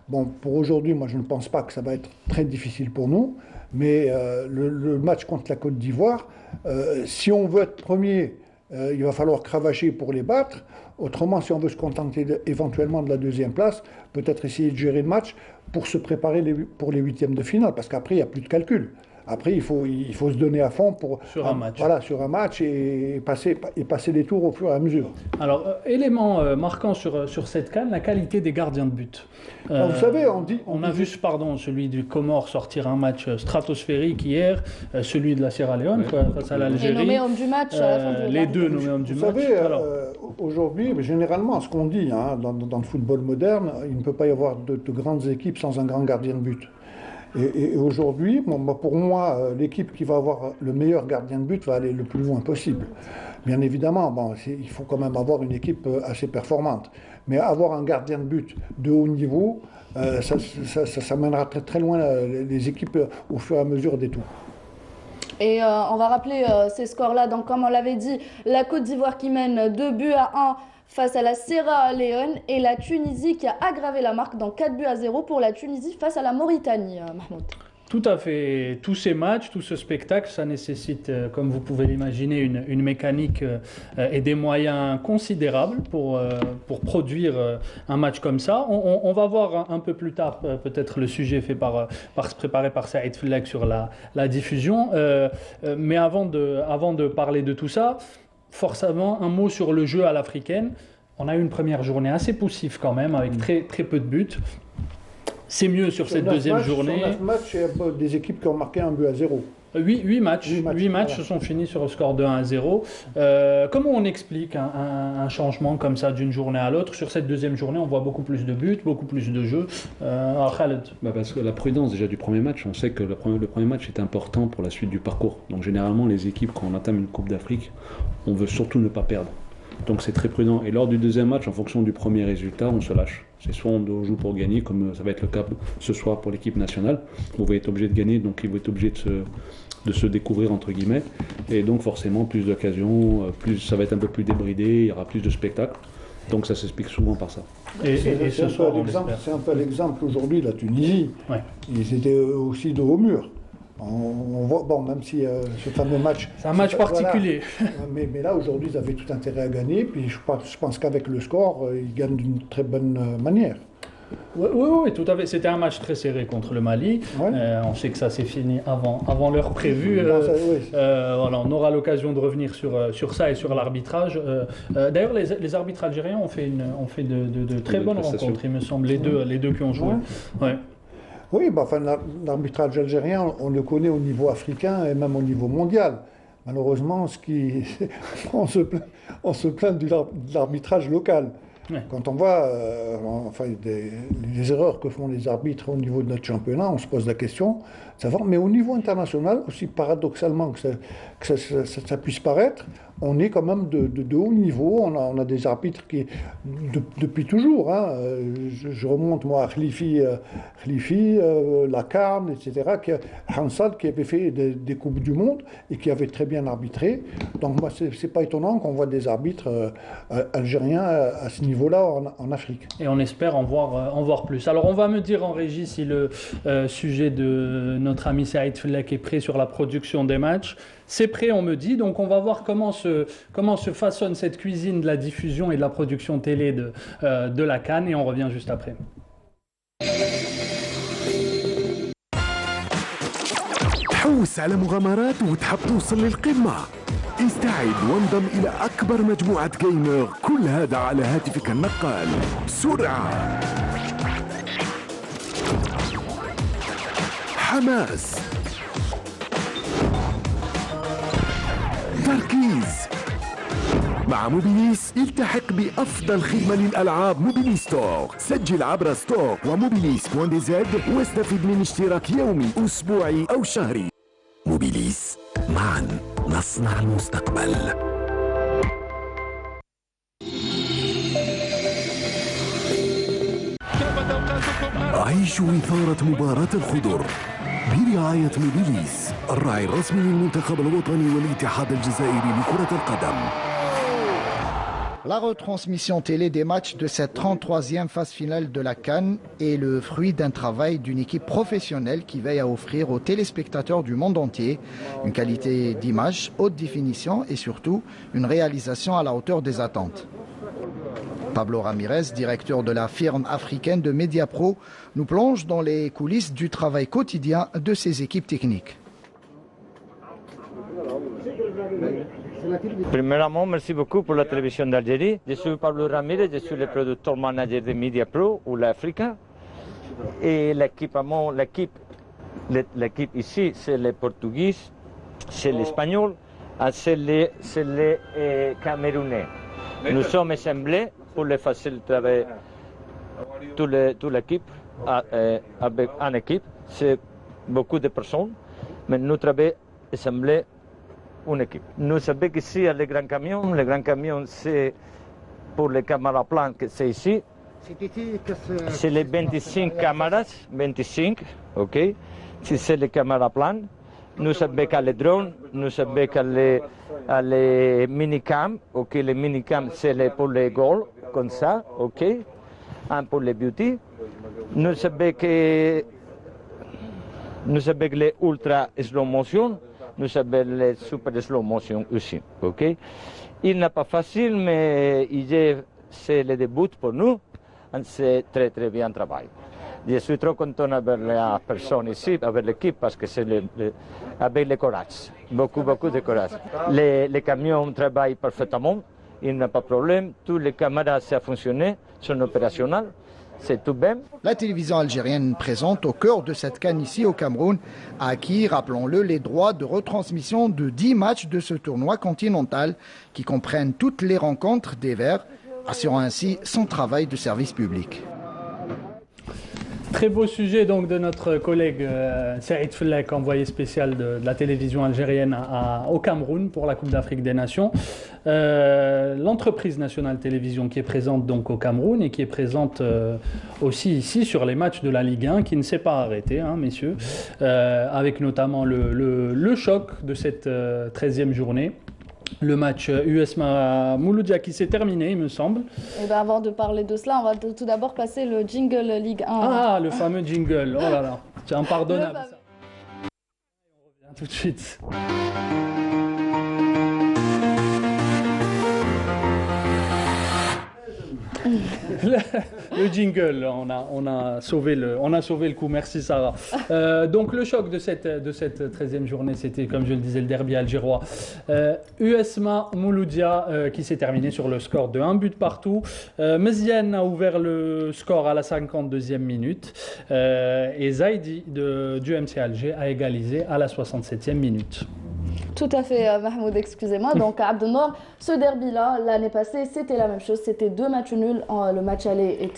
Speaker 5: Bon, pour aujourd'hui, moi, je ne pense pas que ça va être très difficile pour nous. Mais le match contre la Côte d'Ivoire, si on veut être premier, il va falloir cravacher pour les battre. Autrement, si on veut se contenter éventuellement de la deuxième place, peut-être essayer de gérer le match pour se préparer pour les 8e de finale. Parce qu'après, il n'y a plus de calcul. Après, il faut se donner à fond
Speaker 2: sur un match.
Speaker 5: Voilà, sur un match et passer les tours au fur et à mesure.
Speaker 2: Alors, élément marquant sur cette CAN, la qualité des gardiens de but.
Speaker 5: Vous savez,
Speaker 2: on a vu celui du Comore sortir un match stratosphérique hier, celui de la Sierra Leone face à l'Algérie.
Speaker 3: Et nommé homme du match à la fin de
Speaker 2: les deux nommés homme du match.
Speaker 5: Vous savez, aujourd'hui, généralement, ce qu'on dit dans le football moderne, il ne peut pas y avoir de grandes équipes sans un grand gardien de but. Et aujourd'hui, pour moi, l'équipe qui va avoir le meilleur gardien de but va aller le plus loin possible. Bien évidemment, il faut quand même avoir une équipe assez performante. Mais avoir un gardien de but de haut niveau, ça mènera très très loin les équipes au fur et à mesure des tours.
Speaker 3: Et on va rappeler ces scores-là. Donc, comme on l'avait dit, la Côte d'Ivoire qui mène 2-1 face à la Sierra Leone et la Tunisie qui a aggravé la marque dans 4-0 pour la Tunisie face à la Mauritanie, Mahmoud.
Speaker 2: Tout à fait. Tous ces matchs, tout ce spectacle, ça nécessite, comme vous pouvez l'imaginer, une mécanique et des moyens considérables pour produire un match comme ça. On va voir un peu plus tard, peut-être le sujet fait préparé par Saïd Fellek sur la diffusion. Mais avant de parler de tout ça, forcément, un mot sur le jeu à l'africaine. On a eu une première journée assez poussive quand même, avec très, très peu de buts. C'est mieux sur cette deuxième journée.
Speaker 5: Sur 9 matchs, il y a des équipes qui ont marqué 1-0.
Speaker 2: 8 matchs, 8 matchs
Speaker 5: voilà.
Speaker 2: se sont finis sur le score de 1-0. Comment on explique un changement comme ça d'une journée à l'autre? Sur cette deuxième journée, on voit beaucoup plus de buts, beaucoup plus de jeux. Alors Khaled.
Speaker 4: Parce que la prudence déjà du premier match, on sait que le premier match est important pour la suite du parcours. Donc généralement, les équipes, quand on entame une Coupe d'Afrique, on veut surtout ne pas perdre. Donc c'est très prudent. Et lors du deuxième match, en fonction du premier résultat, on se lâche. C'est soit on joue pour gagner, comme ça va être le cas ce soir pour l'équipe nationale. On va être obligé de gagner, donc ils vont être obligés de se découvrir, entre guillemets. Et donc forcément, plus d'occasions, ça va être un peu plus débridé, il y aura plus de spectacles. Donc ça s'explique souvent par ça.
Speaker 5: C'est un peu l'exemple aujourd'hui de la Tunisie.
Speaker 2: Ouais.
Speaker 5: Ils étaient aussi de haut mur. On voit, bon, même si ce fameux match...
Speaker 2: C'est un match particulier.
Speaker 5: Voilà, mais là, aujourd'hui, ils avaient tout intérêt à gagner. Puis je pense qu'avec le score, ils gagnent d'une très bonne manière.
Speaker 2: Oui, tout à fait. C'était un match très serré contre le Mali.
Speaker 5: Ouais.
Speaker 2: On sait que ça s'est fini avant l'heure prévue. Voilà, on aura l'occasion de revenir sur ça et sur l'arbitrage. D'ailleurs, les arbitres algériens ont fait de très bonnes rencontres, il me semble, les deux qui ont joué. Ouais.
Speaker 5: Oui, enfin, l'arbitrage algérien, on le connaît au niveau africain et même au niveau mondial. Malheureusement, on se plaint de l'arbitrage local. Ouais. Quand on voit les erreurs que font les arbitres au niveau de notre championnat, on se pose la question de savoir, mais au niveau international, aussi paradoxalement que ça puisse paraître, on est quand même de haut niveau. On a des arbitres qui, depuis toujours, hein, je remonte moi à Khlifi, Lacarne, etc., Hansad qui avait fait des Coupes du Monde et qui avait très bien arbitré. Donc moi, c'est pas étonnant qu'on voit des arbitres algériens à ce niveau-là en Afrique.
Speaker 2: Et on espère en voir plus. Alors on va me dire en régie si le sujet de notre ami Saïd Fellek est prêt sur la production des matchs. C'est prêt, on me dit. Donc on va voir comment se façonne cette cuisine de la diffusion et de la production télé de la CAN, et on revient juste après.
Speaker 1: حوس على مغامرات وتحب توصل للقمة. استعد وانضم إلى أكبر مجموعة جيمر، كل هذا على هاتفك النقال. سرعة، حماس، تركيز. مع موبيليس التحق بأفضل خدمة للألعاب موبيليس ستور. سجل عبر ستور وموبيليس.dz واستفد من اشتراك يومي أسبوعي أو شهري. موبيليس، معا نصنع المستقبل. عيشوا إثارة مباراة الخضر برعاية موبيليس، الراعي الرسمي للمنتخب الوطني والاتحاد الجزائري لكرة القدم.
Speaker 6: La retransmission télé des matchs de cette 33e phase finale de la CAN est le fruit d'un travail d'une équipe professionnelle qui veille à offrir aux téléspectateurs du monde entier une qualité d'image, haute définition et surtout une réalisation à la hauteur des attentes. Pablo Ramirez, directeur de la firme africaine de Mediapro, nous plonge dans les coulisses du travail quotidien de ces équipes techniques.
Speaker 13: Premièrement, merci beaucoup pour la télévision d'Algérie. Je suis Pablo Ramirez, je suis le producteur manager de Mediapro ou l'Africa. Et l'équipe ici, c'est les Portugais, c'est l'espagnol, c'est les Camerounais. Nous sommes assemblés pour les faciliter toute l'équipe avec une équipe. C'est beaucoup de personnes, mais nous travaillons assemblés une équipe. Nous savons qu'ici, il y a les grands camions, c'est pour les caméras plans que c'est ici. C'est les 25 caméras, 25, ok. Si c'est les caméras plans, nous savons qu'il y a les drones, nous savons qu'il y a les minicams, ok. Les minicams, c'est pour les goals, comme ça, ok. Un pour les beauty. Nous savons que les ultra slow motion. Nous savons les super slow motion aussi, ok. Il n'est pas facile, mais c'est le début pour nous. C'est très très bien travaillé. Je suis trop content avec la personne ici, avec l'équipe, parce que c'est avec le courage, beaucoup de courage. Les camions travaillent parfaitement, il n'y a pas de problème. Toutes les caméras, ça a fonctionné, sont opérationnelles. c'est tout bien.
Speaker 6: La télévision algérienne présente au cœur de cette CAN ici au Cameroun a acquis, rappelons-le, les droits de retransmission de 10 matchs de ce tournoi continental qui comprennent toutes les rencontres des Verts, assurant ainsi son travail de service public.
Speaker 2: Très beau sujet donc de notre collègue Saïd Fellek, envoyé spécial de la télévision algérienne au Cameroun pour la Coupe d'Afrique des Nations. L'entreprise nationale télévision qui est présente donc au Cameroun et qui est présente aussi ici sur les matchs de la Ligue 1 qui ne s'est pas arrêté, hein, messieurs, avec notamment le choc de cette 13e journée. Le match USMA Mouloudia qui s'est terminé, il me semble. Et
Speaker 3: ben avant de parler de cela, on va tout d'abord passer le jingle Ligue 1.
Speaker 2: Ah, le fameux jingle. Oh là là, c'est impardonnable. Ça. On revient tout de suite. Le jingle, on a sauvé le coup, merci Sarah. Donc le choc de cette 13e journée, c'était comme je le disais le derby algérois. USMA Mouloudia qui s'est terminé sur le score de 1 but partout. Meziane a ouvert le score à la 52e minute et Zaidi du MC Alger a égalisé à la 67e minute.
Speaker 3: Tout à fait, Mahmoud, excusez-moi. Donc, à Abdelnour, ce derby-là, l'année passée, c'était la même chose. C'était 2 matchs nuls. Le match aller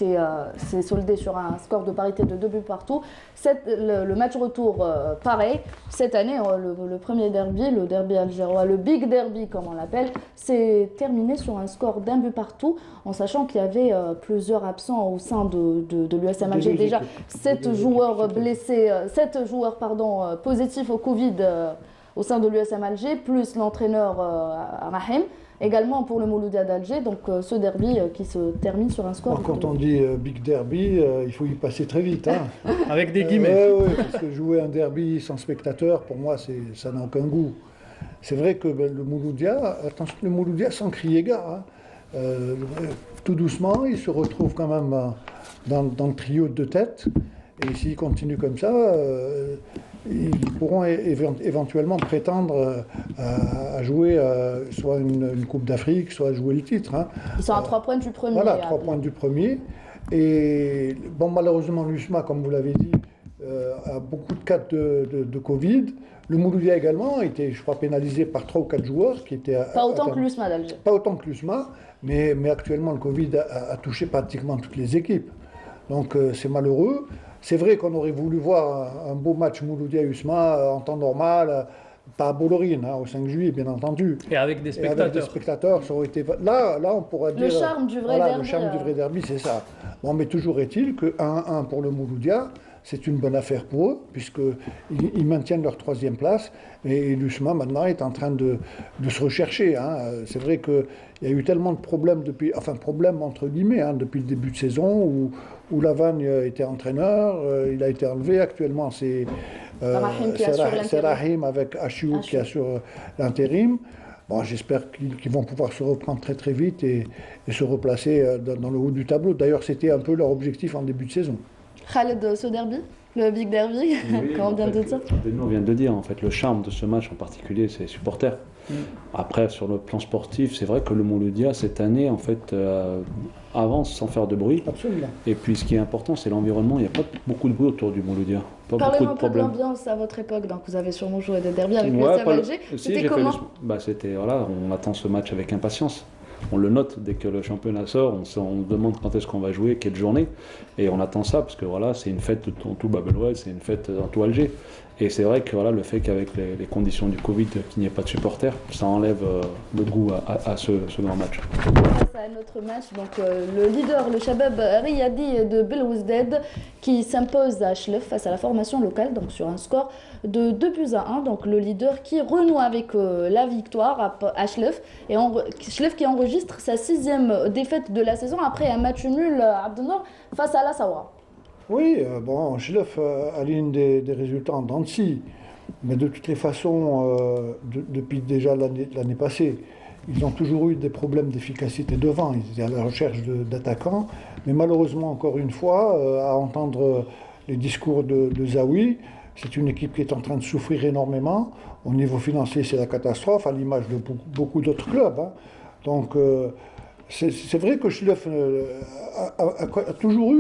Speaker 3: s'est soldé sur un score de parité de 2 buts partout. Le match retour, pareil. Cette année, le premier derby, le derby algérois, le Big Derby, comme on l'appelle, s'est terminé sur un score d'1 but partout, en sachant qu'il y avait plusieurs absents au sein de l'USM Alger. Déjà, 7 joueurs blessés, 7 joueurs positifs au Covid au sein de l'USM Alger, plus l'entraîneur Rahim, également pour le Mouloudia d'Alger. Donc ce derby qui se termine sur un score.
Speaker 5: Alors, quand on dit Big Derby, il faut y passer très vite. Hein.
Speaker 2: Avec des guillemets.
Speaker 5: Oui, parce que jouer un derby sans spectateurs, pour moi, ça n'a aucun goût. C'est vrai que le Mouloudia, sans crier gare, hein, tout doucement, il se retrouve quand même dans le trio de tête. Et s'il continue comme ça, ils pourront éventuellement prétendre à jouer soit une Coupe d'Afrique, soit jouer le titre. Hein.
Speaker 3: Ils sont à 3 points du premier.
Speaker 5: Voilà, 3 points du premier. Et bon, malheureusement, l'USMA, comme vous l'avez dit, a beaucoup de cas de Covid. Le Mouloudia également a été, je crois, pénalisé par 3 ou 4 joueurs qui étaient...
Speaker 3: Pas autant que l'USMA d'Alger.
Speaker 5: Pas autant que l'USMA, mais actuellement, le Covid a touché pratiquement toutes les équipes. Donc c'est malheureux. C'est vrai qu'on aurait voulu voir un beau match Mouloudia-USMA en temps normal, pas à Bolorine, hein, au 5 juillet, bien entendu.
Speaker 2: Et avec des spectateurs.
Speaker 5: Avec des spectateurs, ça aurait été... Là, on pourra dire...
Speaker 3: Le charme du vrai derby.
Speaker 5: Le charme du vrai derby, c'est ça. Bon, mais toujours est-il que 1-1 pour le Mouloudia, c'est une bonne affaire pour eux, puisqu'ils maintiennent leur 3e place. Et l'USMA, maintenant, est en train de se rechercher. Hein. C'est vrai qu'il y a eu tellement de problèmes problèmes entre guillemets, hein, depuis le début de saison, où Lavagne était entraîneur, il a été enlevé. Actuellement, c'est Rahim avec Achiou qui assure l'intérim. Bon, j'espère qu'ils vont pouvoir se reprendre très très vite et se replacer dans le haut du tableau. D'ailleurs, c'était un peu leur objectif en début de saison.
Speaker 3: Khaled, ce derby, le Big Derby,
Speaker 4: oui,
Speaker 3: quand on vient de dire.
Speaker 4: On vient de dire, en fait, le charme de ce match en particulier, c'est les supporters. Après, sur le plan sportif, c'est vrai que le Mouloudia, cette année, en fait, avance sans faire de bruit.
Speaker 5: Absolument.
Speaker 4: Et puis, ce qui est important, c'est l'environnement. Il n'y a pas beaucoup de bruit autour du Mouloudia.
Speaker 3: Parlez-moi un peu de l'ambiance à votre époque. Donc, vous avez sûrement joué des derbies avec l'USM Alger. C'était comment
Speaker 4: on attend ce match avec impatience. On le note dès que le championnat sort, on demande quand est-ce qu'on va jouer, quelle journée, et on attend ça parce que voilà, c'est une fête dans tout Bab el Oued, c'est une fête dans tout Alger. Et c'est vrai que voilà, le fait qu'avec les conditions du Covid, qu'il n'y ait pas de supporters, ça enlève le goût à ce grand match.
Speaker 3: Face à notre match, donc le leader, le Shabab Riyadi de Belouizdad, qui s'impose à Chlef face à la formation locale, donc sur un score de 2-1. Donc le leader qui renoue avec la victoire à Chlef, et Chlef qui enregistre sa 6e défaite de la saison après un match nul à Abdelnour face à la Sawa.
Speaker 5: Oui, bon, Chlef aligne des résultats en dents de scie, mais de toutes les façons, depuis déjà l'année passée, ils ont toujours eu des problèmes d'efficacité devant. Ils étaient à la recherche d'attaquants, mais malheureusement, encore une fois, à entendre les discours de Zawi, c'est une équipe qui est en train de souffrir énormément. Au niveau financier, c'est la catastrophe, à l'image de beaucoup d'autres clubs. Hein. Donc, c'est vrai que Schleff a toujours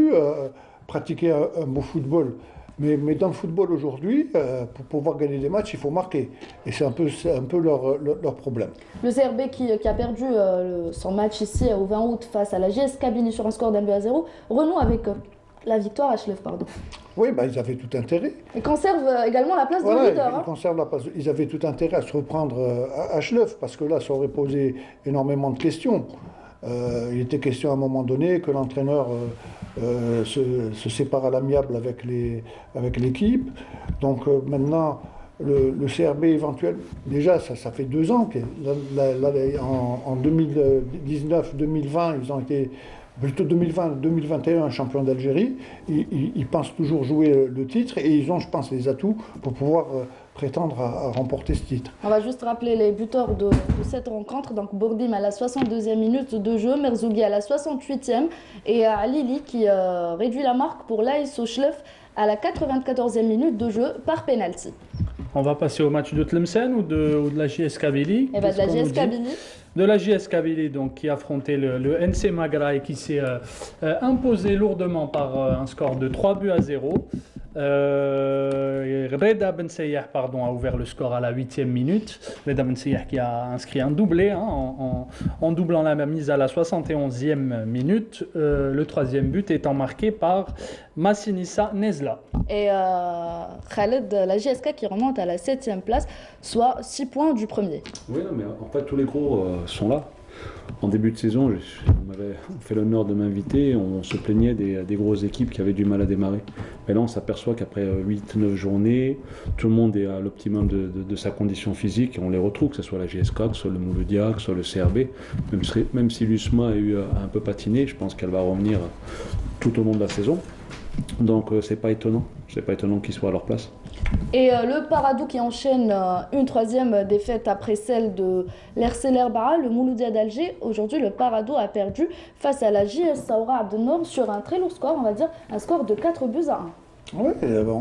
Speaker 5: pratiqué un beau football. Mais dans le football aujourd'hui, pour pouvoir gagner des matchs, il faut marquer. Et c'est un peu leur problème.
Speaker 3: Le CRB qui a perdu son match ici au 20 août face à la JS Kabylie sur un score d'1-0, renoue avec la victoire à Schleff, pardon.
Speaker 5: Oui, ils avaient tout intérêt.
Speaker 3: Ils conservent également la place de leader.
Speaker 5: Ils conservent la place. Ils avaient tout intérêt à se reprendre à Schleff, parce que là, ça aurait posé énormément de questions. Il était question à un moment donné que l'entraîneur se sépare à l'amiable avec l'équipe. Donc maintenant, le CRB éventuel, déjà ça fait 2 ans en 2019-2020, ils ont été, plutôt 2020-2021 champions d'Algérie. Ils pensent toujours jouer le titre et ils ont, je pense, les atouts pour pouvoir prétendre à remporter ce titre.
Speaker 3: On va juste rappeler les buteurs de cette rencontre. Donc Bourdim à la 62e minute de jeu, Merzougui à la 68e et Alili qui réduit la marque pour l'AS Schleff à la 94e minute de jeu par penalty.
Speaker 2: On va passer au match de Tlemcen ou de la JS Kabylie.
Speaker 3: Et de la JS Kabylie.
Speaker 2: De la JS Kabylie, donc, qui affrontait le NC Magra et qui s'est imposé lourdement par un score de 3-0. Reda Ben Seyyah a ouvert le score à la 8e minute. Reda Ben Seyyah qui a inscrit un doublé en doublant la mise à la 71e minute. Le 3e but étant marqué par Massinissa Nezla.
Speaker 3: Et Khaled, la JSK qui remonte à la 7e place, soit 6 points du premier.
Speaker 4: Oui, non, mais en fait tous les gros sont là. En début de saison, on m'avait fait l'honneur de m'inviter, on se plaignait des grosses équipes qui avaient du mal à démarrer. Mais là, on s'aperçoit qu'après 8-9 journées, tout le monde est à l'optimum de sa condition physique et on les retrouve, que ce soit la GSK, que ce soit le Mouloudia, que ce soit le CRB. Même si l'USMA a eu un peu patiné, je pense qu'elle va revenir tout au long de la saison. Donc c'est pas étonnant qu'ils soient à leur place.
Speaker 3: Et le Paradou qui enchaîne une 3e défaite après celle de l'RC L'Erba'a, le Mouloudia d'Alger. Aujourd'hui, le Paradou a perdu face à la JS Saoura Abdelnour sur un très lourd score, on va dire un score de 4-1.
Speaker 5: Oui,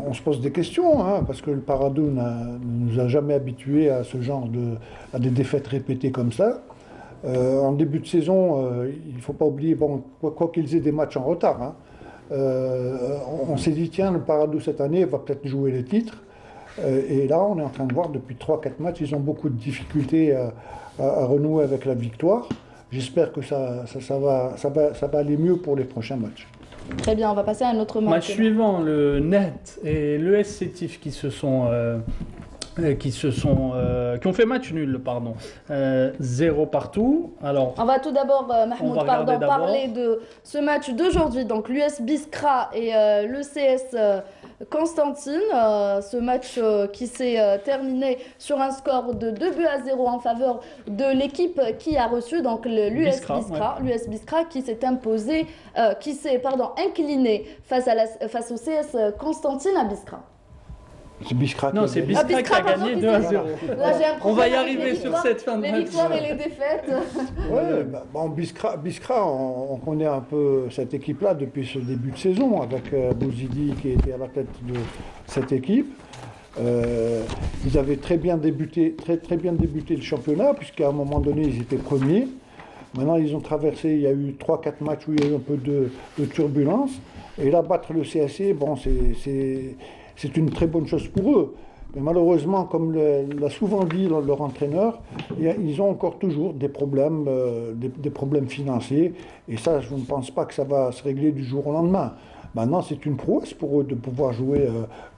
Speaker 5: on se pose des questions, parce que le Paradou ne nous a jamais habitués à ce genre à des défaites répétées comme ça. En début de saison, il ne faut pas oublier, quoi qu'ils aient des matchs en retard, on s'est dit, tiens, le Paradou cette année va peut-être jouer les titres. Et là, on est en train de voir depuis 3-4 matchs, ils ont beaucoup de difficultés à renouer avec la victoire. J'espère que ça va aller mieux pour les prochains matchs.
Speaker 3: Très bien, on va passer à un autre match.
Speaker 2: Match suivant, le NET et l'ES Sétif qui ont fait match nul, 0 partout. Alors,
Speaker 3: on va tout d'abord, Mahmoud, parler de ce match d'aujourd'hui. Donc l'US Biskra et l'ECS Constantine. Ce match qui s'est terminé sur un score de 2-0 en faveur de l'équipe qui a reçu donc l'US Biskra. L'US Biskra qui s'est imposé, incliné face au CS Constantine à Biskra.
Speaker 5: C'est Biskra
Speaker 2: qui a gagné 2-0. On va y arriver sur cette fin de match.
Speaker 3: Les victoires et les défaites.
Speaker 5: Biskra, on connaît un peu cette équipe-là depuis ce début de saison, avec Bouzidi qui était à la tête de cette équipe. Ils avaient très bien débuté le championnat, puisqu'à un moment donné, ils étaient premiers. Maintenant, ils ont traversé, il y a eu 3-4 matchs où il y a eu un peu de turbulence. Et là, battre le CAC, c'est une très bonne chose pour eux. Mais malheureusement, comme l'a souvent dit leur entraîneur, ils ont encore toujours des problèmes financiers. Et ça, je ne pense pas que ça va se régler du jour au lendemain. Maintenant, c'est une prouesse pour eux de pouvoir jouer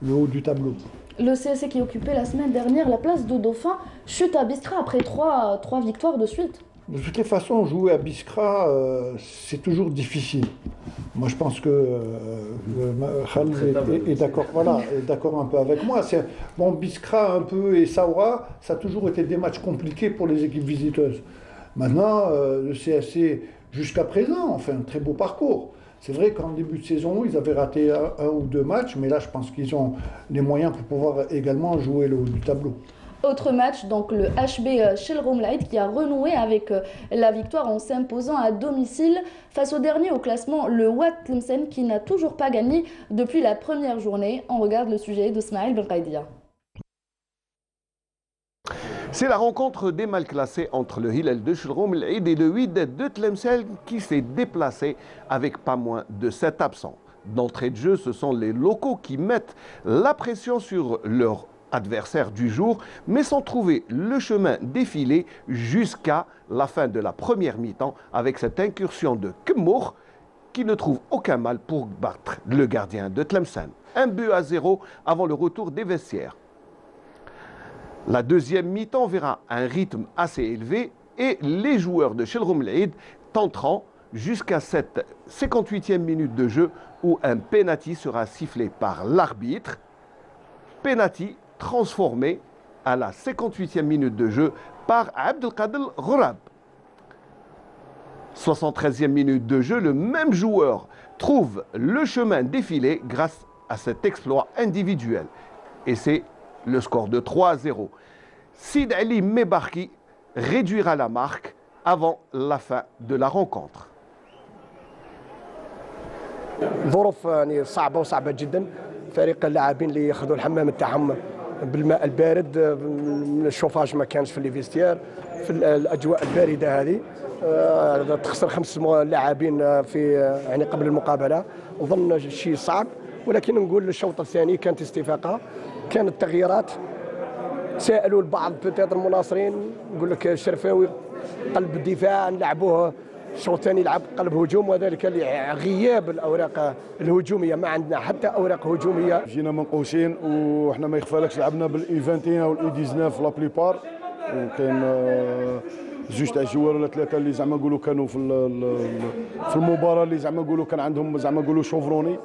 Speaker 5: le haut du tableau.
Speaker 3: Le CAC qui occupait la semaine dernière la place de Dauphin chute à Biskra après 3 victoires de suite.
Speaker 5: De toutes les façons, jouer à Biskra, c'est toujours difficile. Moi, je pense que Khaled est d'accord un peu avec moi. Biskra un peu et Saoura, ça a toujours été des matchs compliqués pour les équipes visiteuses. Maintenant, le CAC, jusqu'à présent, on fait un très beau parcours. C'est vrai qu'en début de saison, ils avaient raté un ou 2 matchs, mais là, je pense qu'ils ont les moyens pour pouvoir également jouer le haut du tableau.
Speaker 3: Autre match, donc le HB Shelroomlight qui a renoué avec la victoire en s'imposant à domicile face au dernier au classement, le Wad Tlemcen, qui n'a toujours pas gagné depuis la première journée. On regarde le sujet de Smaïl Belkaidia.
Speaker 14: C'est la rencontre des mal classés entre le Hilal de Chilroum El Aid et le Wydad de Tlemcen qui s'est déplacé avec pas moins de 7 absents. D'entrée de jeu, ce sont les locaux qui mettent la pression sur leur adversaire du jour, mais sans trouver le chemin défilé jusqu'à la fin de la première mi-temps avec cette incursion de Kemmour qui ne trouve aucun mal pour battre le gardien de Tlemcen. 1-0 avant le retour des vestiaires. La deuxième mi-temps verra un rythme assez élevé et les joueurs de Chilroum El Aid tenteront jusqu'à cette 58e minute de jeu où un penalty sera sifflé par l'arbitre. Penalty transformé à la 58e minute de jeu par Abdelkader Ghorab. 73e minute de jeu, le même joueur trouve le chemin défilé grâce à cet exploit individuel. Et c'est le score de 3-0. Sid Ali Mebarki réduira la marque avant la fin de la rencontre.
Speaker 15: ظروف يعني صعبه وصعبه جدا فريق اللاعبين اللي ياخذوا الحمام تاعهم بالماء البارد الشوفاج ما كانش في ليفيستير في الاجواء البارده هذه تخسر 5 لاعبين في يعني قبل المقابله نظن شيء صعب ولكن نقول الشوط الثاني كانت استفاقه كانت تغييرات سالوا البعض بتاتر المناصرين نقول لك الشرفاوي قلب الدفاع نلعبوه الشوط الثاني لعب قلب هجوم وذلك لغياب الاوراق الهجوميه ما عندنا حتى اوراق هجوميه.
Speaker 16: جينا منقوسين وحنا ما يخفالكش لعبنا بالاي 21 والاي 19 لا بليبار وكاين زوج تاع الجوار ولا ثلاثه اللي زعما نقولوا كانوا في المباراه اللي زعما نقولوا كان عندهم زعما نقولوا شوفروني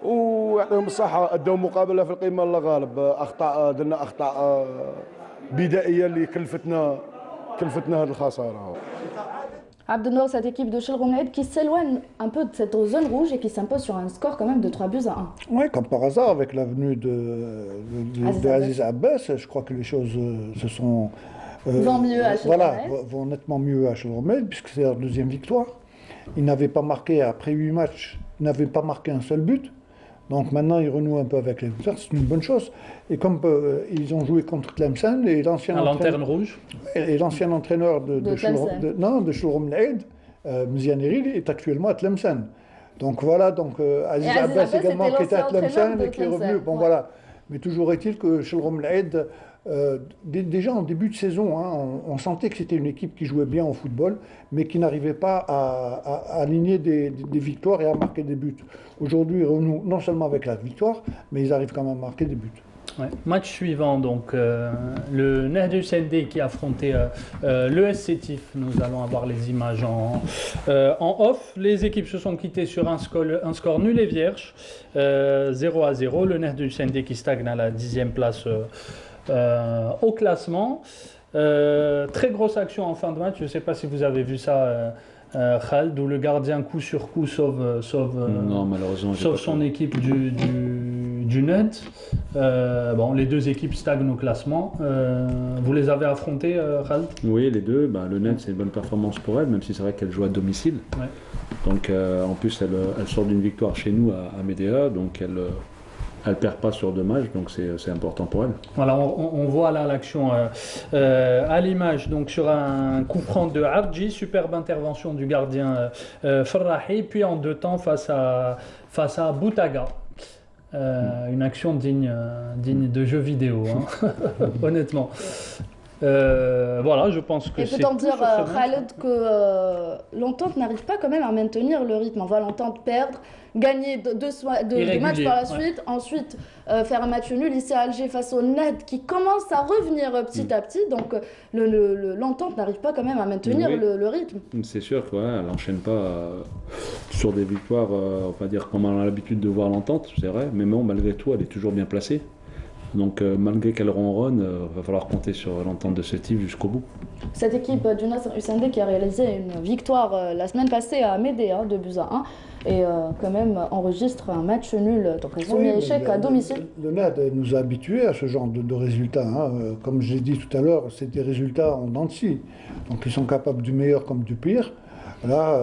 Speaker 16: ويعطيهم الصحه ادوا مقابله في القمه لا غالب اخطاء درنا اخطاء بدائيه اللي كلفتنا هذه الخساره.
Speaker 3: Abdelnour, cette équipe de Chilroum El Aid qui s'éloigne un peu de cette zone rouge et qui s'impose sur un score quand même de 3-1.
Speaker 5: Oui, comme par hasard, avec l'avenue d'Aziz Abbas, je crois que les choses se sont...
Speaker 3: vont mieux à Chilroum El Aid.
Speaker 5: Voilà, vont nettement mieux à Chilroum El Aid, puisque c'est leur deuxième victoire. Ils n'avaient pas marqué, après 8 matchs, ils n'avaient pas marqué un seul but. Donc maintenant, ils renouent un peu avec les victoires, c'est une bonne chose. Et comme ils ont joué contre Tlemcen, et l'ancien
Speaker 2: lanterne rouge.
Speaker 5: Et l'ancien entraîneur de Chilroum El Aid, Mziane Eril, est actuellement à Tlemcen. Donc voilà, Aziz Abbas également qui était à Tlemcen et qui est revenu. Bon voilà. Mais toujours est-il que Chilroum El Aid, déjà en début de saison, on sentait que c'était une équipe qui jouait bien au football, mais qui n'arrivait pas à aligner des victoires et à marquer des buts. Aujourd'hui, ils renouent non seulement avec la victoire, mais ils arrivent quand même à marquer des buts.
Speaker 2: Ouais. Match suivant, donc le Nahdou Sendé qui affrontait l'ES Sétif. Nous allons avoir les images en off. Les équipes se sont quittées sur un score nul et vierge, 0-0. Le Nahdou Sendé qui stagne à la 10e place au classement. Très grosse action en fin de match. Je ne sais pas si vous avez vu ça, Khaled, où le gardien coup sur coup sauve son équipe du NED. Bon, les deux équipes stagnent au classement. Vous les avez affrontées, Khaled? Oui, les deux. Le NED, c'est une bonne performance pour elle, même si c'est vrai qu'elle joue à domicile. Ouais. Donc, en plus, elle sort d'une victoire chez nous à Médéa, donc elle ne perd pas sur 2 matchs, donc c'est important pour elle. Voilà, on voit là l'action à l'image, donc sur un coup franc de Arji, superbe intervention du gardien Ferrahi, puis en 2 temps face à Boutaga. Une action digne de jeu vidéo, honnêtement. Voilà, je pense que c'est.
Speaker 3: Et peut-on dire, Khaled, que l'entente n'arrive pas quand même à maintenir le rythme? On va l'entente perdre, gagner deux matchs par la suite, ensuite faire un match nul ici à Alger face au NED qui commence à revenir petit à petit. Donc l'entente n'arrive pas quand même à maintenir le rythme.
Speaker 4: C'est sûr qu'elle n'enchaîne pas sur des victoires, on va dire, comme on a l'habitude de voir l'entente, c'est vrai, mais bon, malgré tout, elle est toujours bien placée. Donc malgré qu'elle ronronne, va falloir compter sur l'entente de ce type jusqu'au bout.
Speaker 3: Cette équipe du Nasr Usendé qui a réalisé une victoire la semaine passée à Médé, 2-1, et quand même enregistre un match nul, donc un semi-échec à domicile.
Speaker 5: Le NAD nous a habitués à ce genre de résultats. Comme je l'ai dit tout à l'heure, c'est des résultats en dents de scie. Donc ils sont capables du meilleur comme du pire. Là,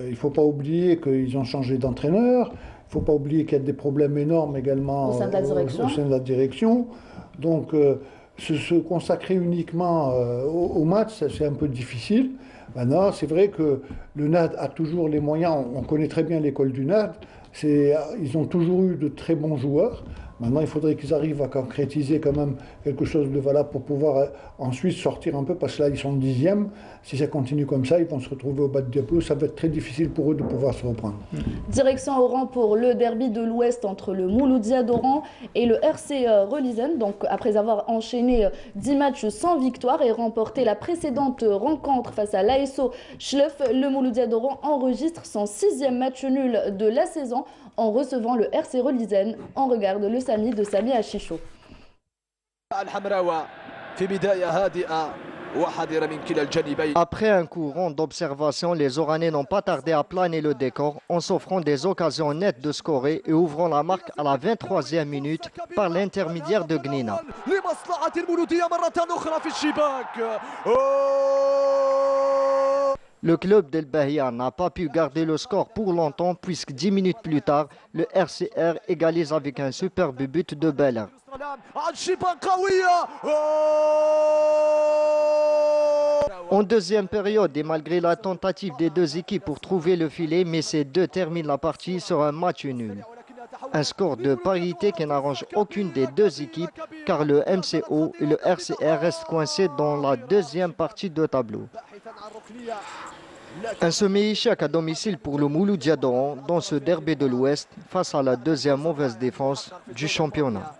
Speaker 5: il ne faut pas oublier qu'ils ont changé d'entraîneur. Il ne faut pas oublier qu'il y a des problèmes énormes également
Speaker 3: au sein de la direction.
Speaker 5: Donc, se consacrer uniquement au match, c'est un peu difficile. Maintenant, c'est vrai que le NAD a toujours les moyens, on connaît très bien l'école du NAD, ils ont toujours eu de très bons joueurs. Maintenant, il faudrait qu'ils arrivent à concrétiser quand même quelque chose de valable pour pouvoir ensuite sortir un peu, parce que là, ils sont 10e. Si ça continue comme ça, ils vont se retrouver au bas de tableau. Ça va être très difficile pour eux de pouvoir se reprendre.
Speaker 3: Direction Oran pour le derby de l'Ouest entre le Mouloudia d'Oran et le RC Relisen. Donc, après avoir enchaîné 10 matchs sans victoire et remporté la précédente rencontre face à l'ASO Schleuf, le Mouloudia d'Oran enregistre son 6e match nul de la saison en recevant le RC Relisen. On regarde le Sami de Sami Achicho.
Speaker 6: Après un courant d'observation, les Oranais n'ont pas tardé à planer le décor en s'offrant des occasions nettes de scorer et ouvrant la marque à la 23e minute par l'intermédiaire de Gnina. Le club d'El Bahia n'a pas pu garder le score pour longtemps puisque 10 minutes plus tard, le RCR égalise avec un superbe but de Beller. En deuxième période, et malgré la tentative des deux équipes pour trouver le filet, mais ces deux terminent la partie sur un match nul. Un score de parité qui n'arrange aucune des deux équipes car le MCO et le RCR restent coincés dans la deuxième partie de tableau. Un semi-échec à domicile pour le Mouloudia d'Oran dans ce derby de l'Ouest face à la deuxième mauvaise défense du championnat.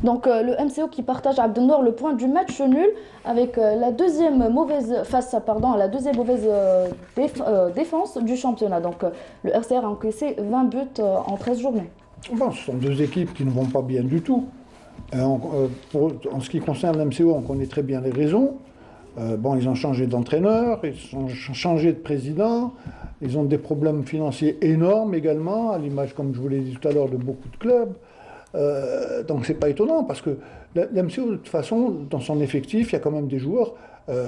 Speaker 3: Donc le MCO qui partage Abdelnour le point du match nul avec la deuxième mauvaise défense du championnat. Donc le RCR a encaissé 20 buts en 13 journées.
Speaker 5: Bon, ce sont deux équipes qui ne vont pas bien du tout. En ce qui concerne l'MCO, on connaît très bien les raisons. Ils ont changé d'entraîneur, ils ont changé de président, ils ont des problèmes financiers énormes également, à l'image, comme je vous l'ai dit tout à l'heure, de beaucoup de clubs. Donc c'est pas étonnant, parce que l'MCO, de toute façon, dans son effectif, il y a quand même des joueurs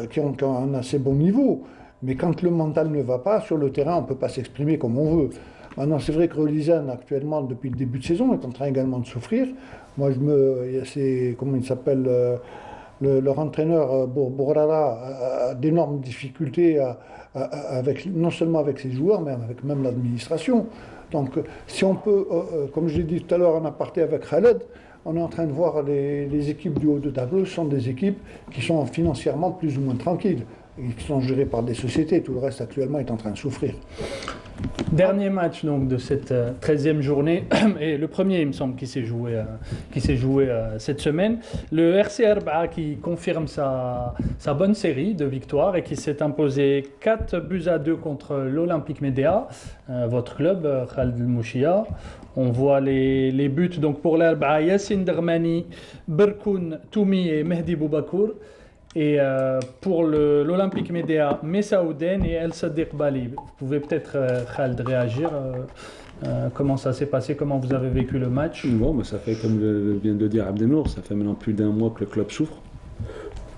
Speaker 5: qui ont un assez bon niveau. Mais quand le mental ne va pas, sur le terrain, on ne peut pas s'exprimer comme on veut. Maintenant, c'est vrai que Relisen, actuellement, depuis le début de saison, est en train également de souffrir. Moi, comment il s'appelle, leur entraîneur Bourrara a d'énormes difficultés non seulement avec ses joueurs, mais avec même l'administration. Donc, si on peut, comme je l'ai dit tout à l'heure en aparté avec Khaled, on est en train de voir les équipes du haut de tableau sont des équipes qui sont financièrement plus ou moins tranquilles, et qui sont gérées par des sociétés. Tout le reste actuellement est en train de souffrir.
Speaker 2: Dernier match donc de cette 13e journée et le premier, il me semble, qui s'est joué cette semaine. Le RCR qui confirme sa bonne série de victoires et qui s'est imposé 4-2 contre l'Olympique Médéa, votre club, Khaled El Mouchia. On voit les buts donc pour l'Arba'a, Yassine Dermani, Berkoun, Toumi et Mehdi Boubakour. Et pour l'Olympique Médéa, Messa Ouden et El Sadiq Bali. Vous pouvez peut-être, Khaled, réagir. Comment ça s'est passé, comment vous avez vécu le match?
Speaker 4: Bon, ça fait, comme vient de dire Abdelnour, ça fait maintenant plus d'un mois que le club souffre.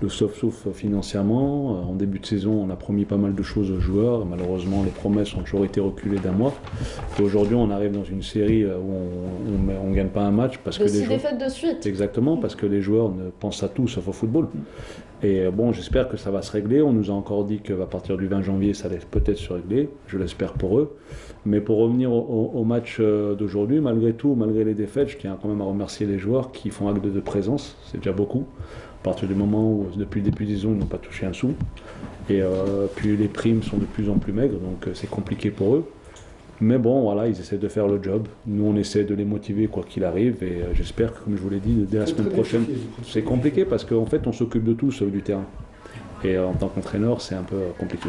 Speaker 4: Le souffre financièrement. En début de saison, on a promis pas mal de choses aux joueurs. Malheureusement, les promesses ont toujours été reculées d'un mois. Et aujourd'hui, on arrive dans une série où on ne gagne pas un match parce que les joueurs...
Speaker 3: défaites de suite.
Speaker 4: Exactement, parce que les joueurs ne pensent à tout sauf au football. Et bon, j'espère que ça va se régler. On nous a encore dit qu'à partir du 20 janvier, ça allait peut-être se régler. Je l'espère pour eux. Mais pour revenir au match d'aujourd'hui, malgré tout, malgré les défaites, je tiens quand même à remercier les joueurs qui font acte de présence. C'est déjà beaucoup. À partir du moment où, depuis le début des saison, ils n'ont pas touché un sou. Et puis les primes sont de plus en plus maigres, donc c'est compliqué pour eux. Mais bon, voilà, ils essaient de faire le job. Nous, on essaie de les motiver quoi qu'il arrive. Et j'espère que, comme je vous l'ai dit, dès la semaine prochaine, c'est compliqué parce qu'en fait, on s'occupe de tout sauf du terrain. Et en tant qu'entraîneur, c'est un peu compliqué.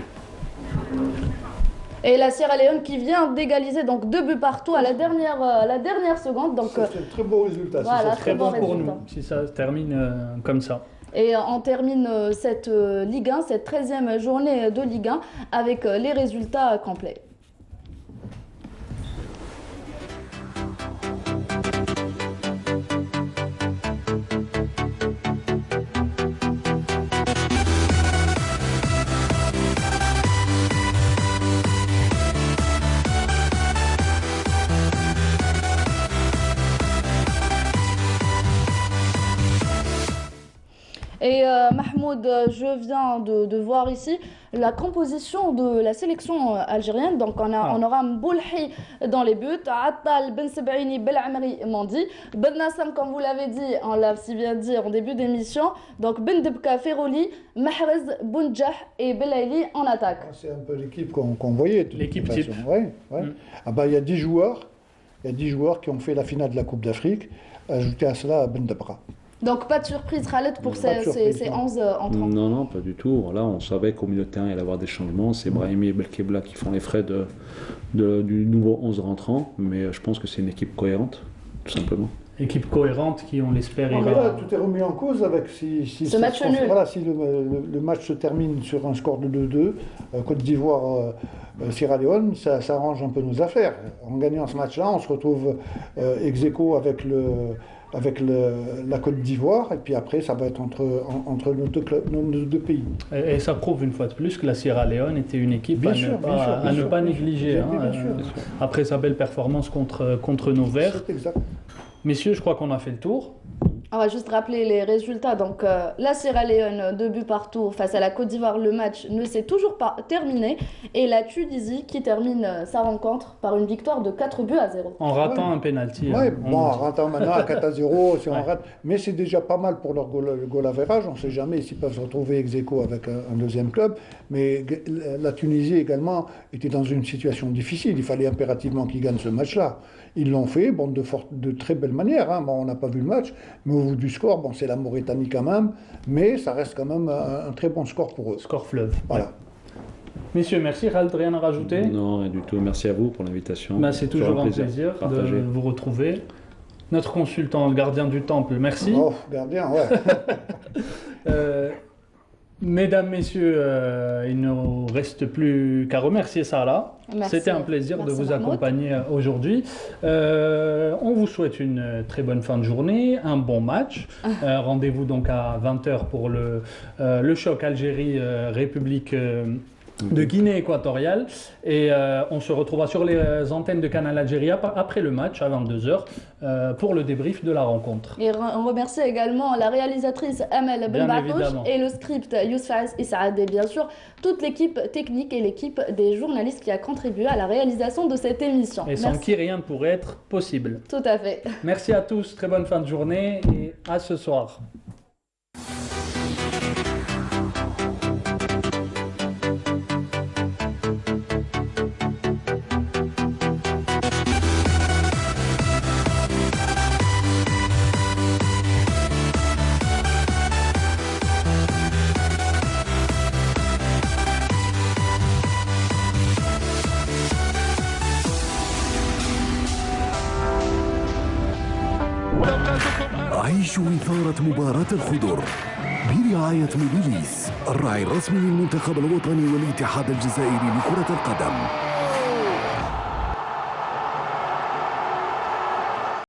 Speaker 3: Et la Sierra Leone qui vient d'égaliser donc 2 buts partout à la dernière seconde. Donc
Speaker 5: c'est un très beau résultat.
Speaker 3: Voilà,
Speaker 2: très bon pour nous, si ça se termine comme ça.
Speaker 3: Et on termine cette Ligue 1, cette 13e journée de Ligue 1 avec les résultats complets. Mahmoud, je viens de voir ici la composition de la sélection algérienne. Donc on aura Mboulhi dans les buts, Attal, Ben Sebaini, Belamri, Mandi, Ben Nassam, comme vous l'avez dit, on l'a si bien dit en début d'émission. Donc Ben Debka, Ferroli, Mahrez, Bounjah et Belaili en attaque.
Speaker 5: C'est un peu l'équipe qu'on voyait.
Speaker 2: L'équipe type.
Speaker 5: Ouais. Ah bah, il y a 10 joueurs. Il y a 10 joueurs qui ont fait la finale de la Coupe d'Afrique. Ajouté à cela Ben Debka.
Speaker 3: Donc pas de surprise, Khaled, pour ces 11 entrants.
Speaker 4: Non, pas du tout. Voilà, on savait qu'au milieu de terrain, il allait y avoir des changements. C'est Brahimi et Belkebla qui font les frais du nouveau 11 rentrant. Mais je pense que c'est une équipe cohérente, tout simplement.
Speaker 2: Équipe cohérente qui, on l'espère,
Speaker 5: ira... Là, tout est remis en cause avec si
Speaker 3: ce match nul.
Speaker 5: Voilà, si le match se termine sur un score de 2-2, Côte d'Ivoire, Sierra Leone, ça arrange un peu nos affaires. En gagnant ce match-là, on se retrouve ex-aequo avec la Côte d'Ivoire, et puis après, ça va être entre nos deux pays.
Speaker 2: Et ça prouve une fois de plus que la Sierra Leone était une équipe à ne pas négliger. Après sa belle performance contre nos Verts.
Speaker 5: Exact.
Speaker 2: Messieurs, je crois qu'on a fait le tour.
Speaker 3: On va juste rappeler les résultats. Donc, la Sierra Leone, 2 buts par tour face à la Côte d'Ivoire. Le match ne s'est toujours pas terminé. Et la Tunisie qui termine sa rencontre par une victoire de 4-0.
Speaker 2: En ratant un penalty.
Speaker 5: Oui, en ratant maintenant à 4-0, si on rate. Mais c'est déjà pas mal pour leur goal average. On ne sait jamais s'ils peuvent se retrouver ex-aequo avec un deuxième club. Mais la Tunisie également était dans une situation difficile. Il fallait impérativement qu'ils gagnent ce match-là. Ils l'ont fait, de très belle manière. Bon, on n'a pas vu le match, mais au bout du score, c'est la Mauritanie quand même, mais ça reste quand même un très bon score pour eux.
Speaker 2: Score fleuve.
Speaker 5: Voilà.
Speaker 2: Messieurs, merci. Khaled, rien à rajouter?
Speaker 4: Non, rien du tout. Merci à vous pour l'invitation.
Speaker 2: C'est toujours un plaisir de vous retrouver. Notre consultant, le gardien du temple, merci.
Speaker 5: Oh, gardien, ouais.
Speaker 2: Mesdames, Messieurs, il ne nous reste plus qu'à remercier Sarah. C'était un plaisir de vous accompagner aujourd'hui. On vous souhaite une très bonne fin de journée, un bon match. Rendez-vous donc à 20h pour le choc Algérie-République de Guinée équatoriale. Et on se retrouvera sur les antennes de Canal Algérie après le match à 22h pour le débrief de la rencontre.
Speaker 3: Et on remercie également la réalisatrice Amel Benbatouche et le script Youssef Issaad et bien sûr toute l'équipe technique et l'équipe des journalistes qui a contribué à la réalisation de cette émission.
Speaker 2: Et sans qui rien ne pourrait être possible.
Speaker 3: Tout à fait.
Speaker 2: Merci à tous, très bonne fin de journée et à ce soir.
Speaker 1: عيشوا إثارة مباراة الخضر برعاية موبيليس الراعي الرسمي للمنتخب الوطني والاتحاد الجزائري لكرة القدم.